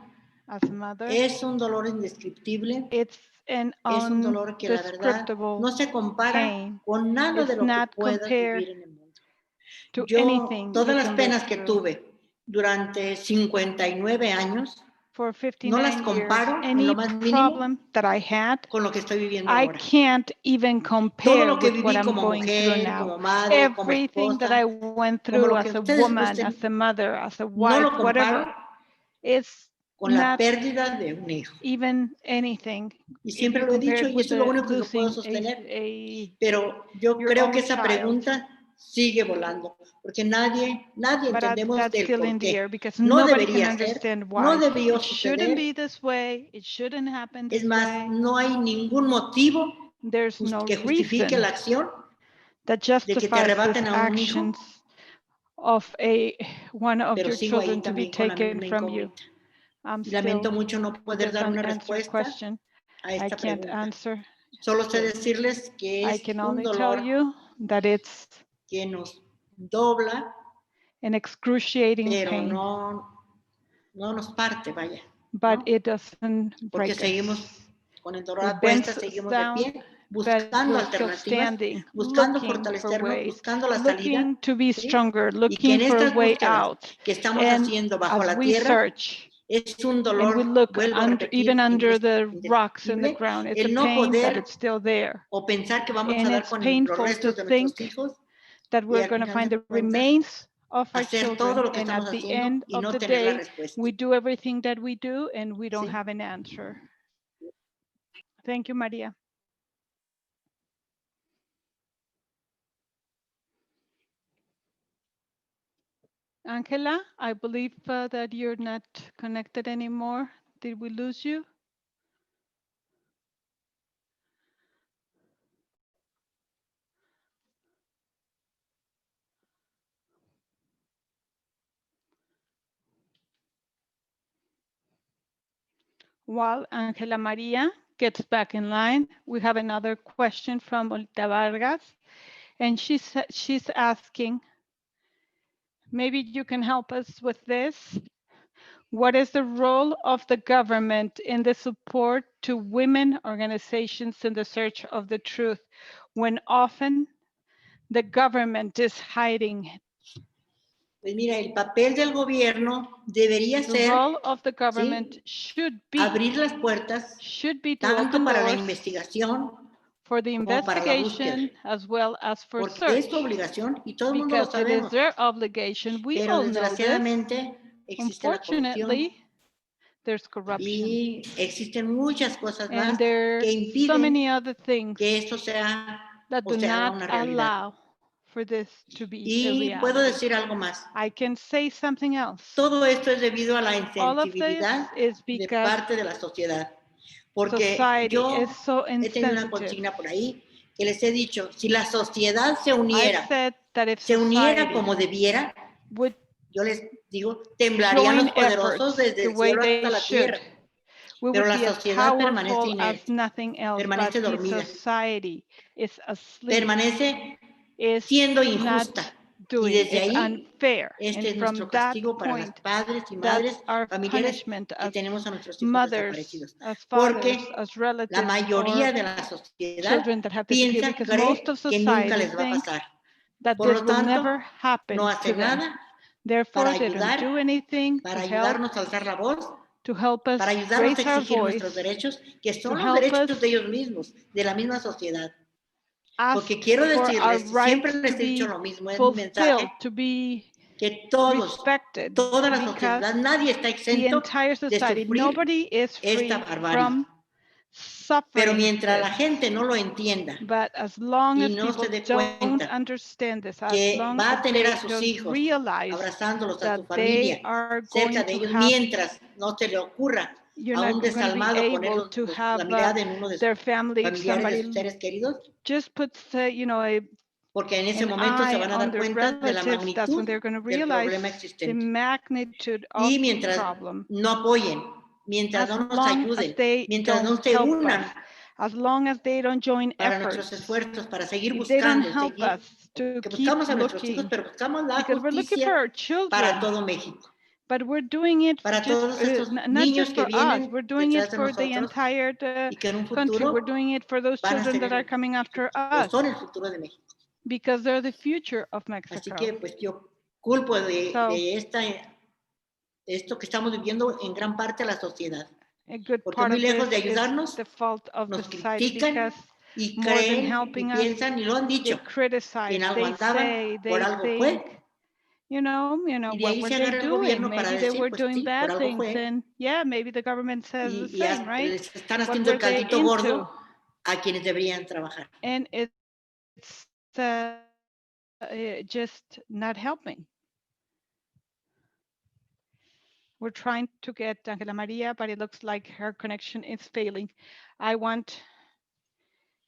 as a mother, es un dolor indescriptible, it's an es un dolor que la verdad undescriptible no se compara pain. con nada de It's lo que not puedas compared vivir en el mundo. to Yo, anything todas you las can live penas que through. tuve durante 59 años, For no las 59 years, comparo en any lo más mínimo problem that I had, con lo que estoy viviendo I ahora. can't even Todo compare lo que with what viví I'm como going through mujer, now. como madre, como Everything that I esposa, went como through lo que as a ustedes woman, gusten, as a mother, as a no wife, lo whatever, comparo it's con la not pérdida de un hijo. even anything. Y If siempre you lo he compare dicho it y with eso es lo único que puedo losing sostener. a Pero yo your creo que own esa child. pregunta sigue volando, porque nadie But entendemos that's del still por in the air qué. because No nobody can debería ser, understand no why. debió It shouldn't suceder. be this way. It shouldn't happen Es this más, way. no hay ningún motivo There's no que justifique reason la acción that de que te justifies these arrebaten a un hijo, actions of one of pero your sigo ahí children to be también con la taken misma from you. incógnita. I'm Y lamento still mucho no poder this dar una unanswered respuesta question. a I esta can't pregunta. answer. Solo sé this. decirles que I es can un only tell dolor you that it's que nos dobla, an excruciating pero pain, no nos parte, vaya. but ¿no? it doesn't Porque break seguimos us. con el dolor a It cuesta, bends us seguimos de down, pie, but buscando we're still alternativas, standing, buscando looking for fortalecernos, ways, buscando la salida, looking to be ¿sí? stronger, Y que looking en for a estas way búsquedas out. que estamos And haciendo bajo as la we tierra, search es un and we dolor, look vuelvo a repetir, even under the rocks in the indescriptible, ground, it's a el no pain that poder it's still there. o pensar que vamos a And dar it's con los painful to restos de nuestros think hijos that y we're al going to final find de the cuentas remains of our hacer todo children. lo que And estamos at the haciendo end y of no the tener la day, respuesta. we do everything that we do and we don't ¿sí? have an answer. Thank you, Maria. Angela, I believe that you're not connected anymore. Did we lose you? While Angela Maria gets back in line, we have another question from Olita Vargas, and she's asking, maybe you can help us with this. What is the role of the government in the support to women organizations in the search of the truth when often the government is hiding it? Pues mira, el papel del gobierno debería The ser, role of the government ¿sí?, should be abrir las puertas to tanto open para la doors investigación for the como para la investigation búsqueda, as well as for porque search, es su obligación y todo el mundo lo because it is sabemos, their obligation. We pero all know this. desgraciadamente existe la Unfortunately, corrupción there's corruption, y existen muchas cosas más and there que are so impiden many other things que esto sea that o do se haga not una realidad. allow for this to be a Y puedo reality. decir algo más. I can say something else. Todo esto es debido a la All of this insensibilidad is de because parte de la sociedad. Porque society yo is so he tenido una insensitive. consigna por ahí que les he dicho, si la sociedad se I've uniera, said that if se uniera society como debiera, would yo les digo, temblarían join los poderosos efforts desde the el way cielo hasta they la should, tierra. we Pero would la be as sociedad permanece powerful as inerte, nothing else, but permanece the dormida, society is asleep, permanece is siendo not injusta. Y doing, desde it's ahí, unfair. este And es nuestro from that castigo para las point, padres y that's madres our familiares punishment que as tenemos a nuestros hijos mothers, desaparecidos. as fathers, Porque as la relatives, or mayoría de la sociedad children that have disappeared, piensa, because most cree of que nunca society les va a thinks pasar. that Por this lo will tanto, never happen no to hacen them. nada Therefore, para they don't ayudar, do anything para to help, ayudarnos a alzar la voz, to help us para ayudarnos a raise our exigir voice, nuestros derechos, que to son los help derechos us de ellos mismos, de la misma sociedad. Porque ask quiero for our decirles, y siempre rights les to he dicho be lo mismo en mi fulfilled, mensaje, to be que todos, respected, toda la because sociedad, nadie está the exento entire de society, sufrir nobody is esta free barbarie. from Pero suffering mientras la this. gente no lo entienda But as long y as no people se dé don't cuenta understand this, as que long va as a tener they a sus don't hijos realize abrazándolos a that su they familia, are cerca going de to ellos, have, mientras no se le ocurra you're a not un going to be desalmado poner able to la have mirada en uno de their sus family, if familiares, de sus somebody seres queridos, just puts, porque en ese an momento se eye van a on dar their cuenta de la relatives, that's when magnitud they're going to del realize problema the existente. magnitude of Y the mientras problem. no apoyen, mientras As no nos long as ayuden, they mientras no don't se help unan us, as long as they don't join para nuestros efforts, esfuerzos, para seguir if they don't buscando, help seguir, us to que keep buscamos a nuestros hijos, looking, pero buscamos la because we're looking for justicia our para children, todo México, but we're doing it para just todos estos not niños just que for us, vienen we're doing it detrás de for the nosotros entire y que en un country. We're futuro doing it for those van a children ser that are coming after o us, son el futuro de México. because they're the future of Así Mexico. que pues yo culpo So, de esto que estamos viviendo en gran parte a la sociedad, a good porque part muy of lejos de this is ayudarnos, the fault of the nos society, critican because y more than creen y helping us, piensan y lo han they dicho, que criticize, en algo they andaban, say, por they algo think, fue, y de what ahí were se they agarra el doing? gobierno para Maybe they decir, were pues doing sí, por bad algo things, fue, and yeah, maybe the government says the y same, right? les están What haciendo were el they caldito into? gordo a quienes deberían trabajar. And it's just not helping. We're trying to get Angela Maria, but it looks like her connection is failing. I want,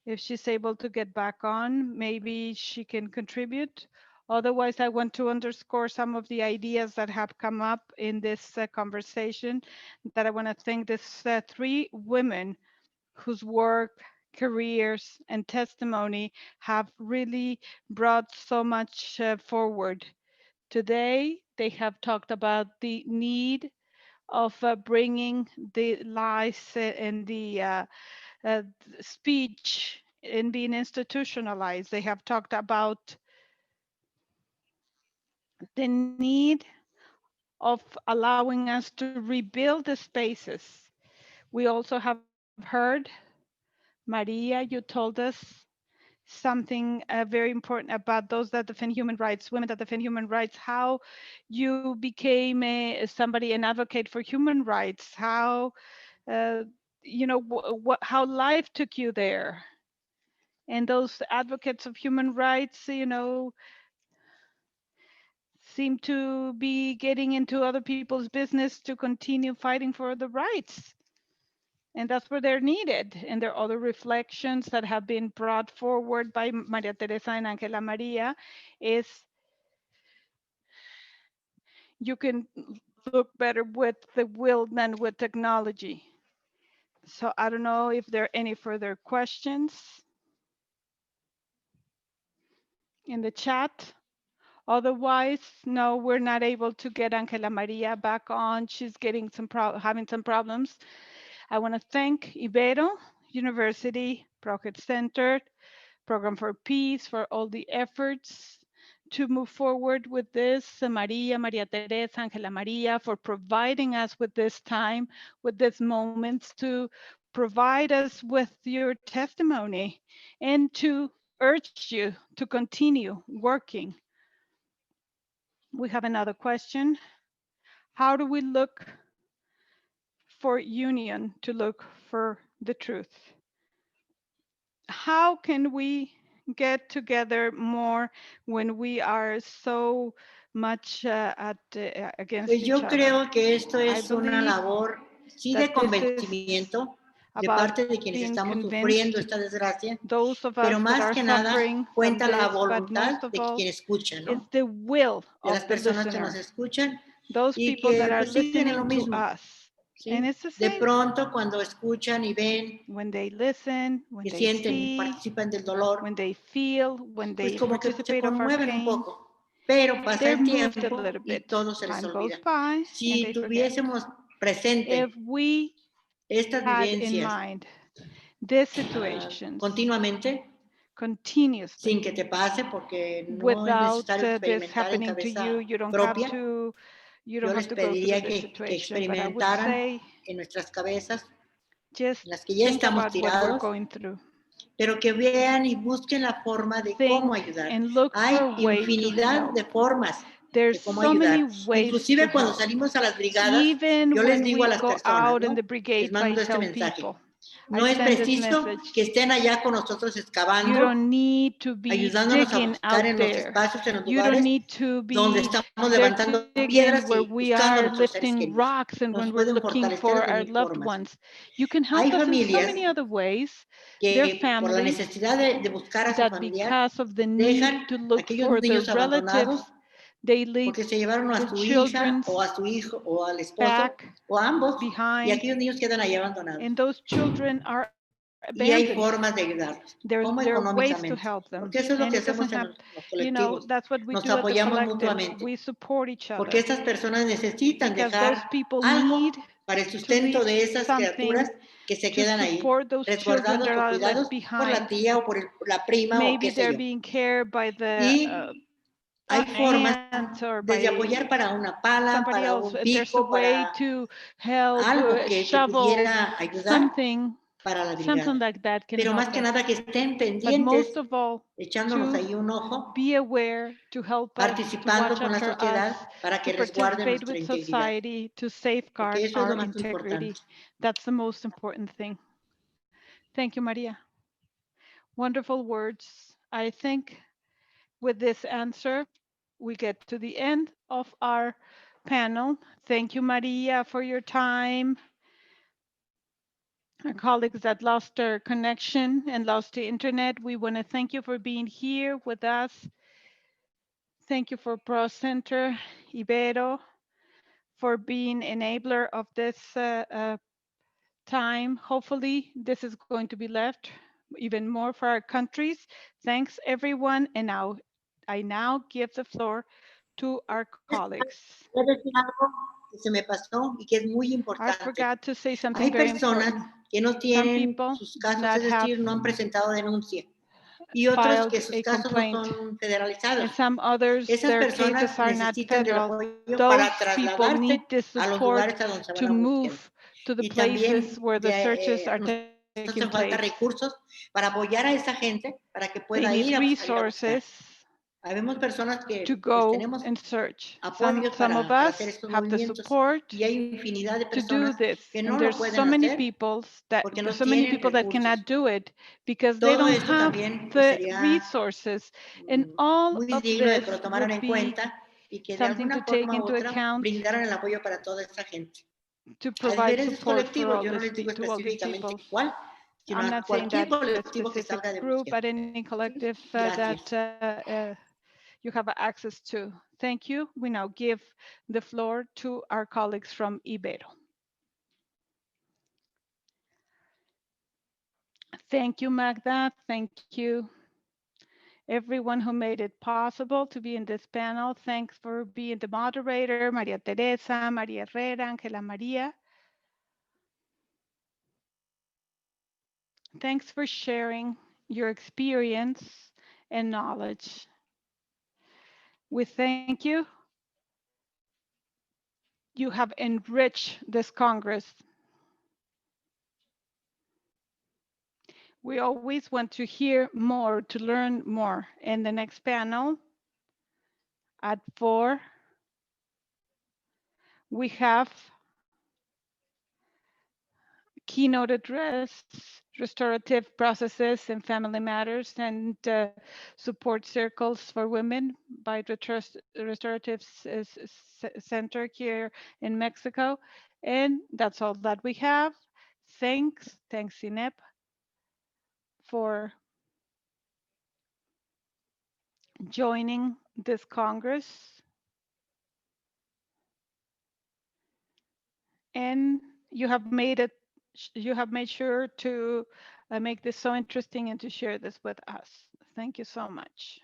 if she's able to get back on, maybe she can contribute. Otherwise, I want to underscore some of the ideas that have come up in this conversation, that I want to thank these three women whose work, careers, and testimony have really brought so much forward. Today, they have talked about the need of bringing the lies and the speech and being institutionalized. They have talked about the need of allowing us to rebuild the spaces. We also have heard, Maria, you told us something very important about those that defend human rights, women that defend human rights, how you became somebody, an advocate for human rights, how, how life took you there. And those advocates of human rights, seem to be getting into other people's business to continue fighting for the rights. And that's where they're needed. And there are other reflections that have been brought forward by Maria Teresa and Angela Maria is you can look better with the will than with technology. So I don't know if there are any further questions in the chat. Otherwise, no, we're not able to get Angela Maria back on. She's getting having some problems. I want to thank Ibero University, Project Center, Program for Peace for all the efforts to move forward with this. Maria Teresa, Angela Maria for providing us with this time, with these moments to provide us with your testimony and to urge you to continue working. We have another question. How do we look for union to look for the truth? How can we get together more when we are so much against Pues each yo other? creo que esto I es una believe labor, sí, de that this is convencimiento de about parte de quienes being estamos sufriendo convinced, esta desgracia, those of pero us that más are que nada suffering from cuenta la this, but most voluntad of de all quien escucha, is ¿no? the will De las of the personas que nos listener, escuchan those y people that que are pues siguen en lo listening to mismo, us. And ¿sí? it's the De same pronto cuando escuchan y ven, when they listen, when que they sienten y see, participan del dolor, when they feel, when pues they como que se participate of our conmueven un pain. poco, pero pasa They're el moved a tiempo little y bit. todo se les Time olvida. goes by and Si they forget. tuviésemos presente If we estas had in vivencias mind these situations continuamente, continuously, sin que te pase, porque no es without necesario this experimentar en happening to you, cabeza you don't have propia, to yo les go through pediría this que situation. But I would experimentaran say en nuestras cabezas, just en las que ya think estamos about what we're tirados, going through. pero que vean y busquen la forma de cómo Think ayudar. and look Hay for a way to infinidad help. de formas There's de cómo so many ayudar. ways to Inclusive cuando help. salimos a las brigadas, Even yo les when digo a we las go personas, out in ¿no? the Les brigade, I mando este tell mensaje. people, No I es send this preciso message. que estén allá con nosotros You excavando, don't need to be ayudándonos a digging buscar out en los there. espacios, en los You don't lugares need to donde be estamos there levantando digging piedras where y we buscando a are nuestros seres lifting queridos. rocks and Nos when we're pueden looking fortalecer for de our mil loved formas. ones. You can Hay help us in so familias many other ways. There are que por la families necesidad de buscar a su that familiar, because of the dejan need to a look aquellos for their niños relatives, abandonados they leave porque se llevaron a the su hija children o a su hijo o al esposo back o a ambos, y behind, aquellos niños quedan ahí abandonados. and those children are Y hay abandoned. formas de ayudarlos, como There are ways to económicamente, help them. porque eso es lo And que it doesn't hacemos en have, los you know, colectivos. that's what we Nos do at the apoyamos collective. mutuamente, We support each porque other estas personas necesitan because dejar those people algo need para el to sustento leave de esas something criaturas que se to quedan ahí, support those children resguardados that o are left cuidados por la behind. tía o por la prima o Maybe qué sé they're yo. being cared by the Y hay formas aunt or desde by apoyar para una pala, somebody para else. un There's a pico, way para to help algo que shovel pudiera ayudar something, para la something brigada. like that can Pero más help que us. nada que estén But pendientes, most of all, echándonos to ahí un ojo, be aware, to help us, to participando watch con la after us, sociedad para to que resguarde participate nuestra with integridad, society, to porque safeguard eso es our lo más integrity. importante. That's the most important thing. Thank you, Maria. Wonderful words. I think with this answer, we get to the end of our panel. Thank you, Maria, for your time. Our colleagues that lost their connection and lost the internet, we want to thank you for being here with us. Thank you for Pro Center, Ibero, for being enabler of this time. Hopefully, this is going to be left even more for our countries. Thanks, everyone. And now, I now give the floor to our colleagues. Quiero decir algo que se me pasó y que es muy I importante. forgot to say Hay something very personas important. que no Some tienen people sus do casos, not es decir, have no han presentado denuncia. Y otros que filed sus a casos no complaint, son federalizados. and some others, Esas their personas cases are not necesitan del federal. apoyo Those para people need trasladarse the a los support lugares a donde se van to a búsqueda. move to the Y places también where the searches are nos taking hacen falta place. recursos para apoyar a esa gente para que They pueda need ir a buscar. resources Habemos personas que to pues, go tenemos and search. apoyos Some of para hacer us estos have the movimientos support y hay infinidad de to do personas this, que no and lo there's pueden so many hacer people that porque no so many tienen people that recursos. cannot do it because they Todo don't esto have también pues, the sería resources, and all muy of digno de que this lo tomaran would en be cuenta y que de something to alguna take forma u into otra account brindaran el apoyo para toda esta gente. to A provide diferentes support for colectivos, all yo no this les digo to all these específicamente people. cuál, sino I'm a not saying cualquier that the colectivo que specific salga de group, búsqueda. but any collective Gracias. that you have access to. Thank you. We now give the floor to our colleagues from Ibero. Thank you, Magda. Thank you, everyone who made it possible to be in this panel. Thanks for being the moderator, Maria Teresa, Maria Herrera, Angela Maria. Thanks for sharing your experience and knowledge. We thank you. You have enriched this Congress. We always want to hear more, to learn more. In the next panel at 4, we have keynote address, restorative processes in family matters, and support circles for women by the Restorative Center here in Mexico. And that's all that we have. Thanks, INEP, for joining this Congress. And you have made sure to make this so interesting and to share this with us. Thank you so much.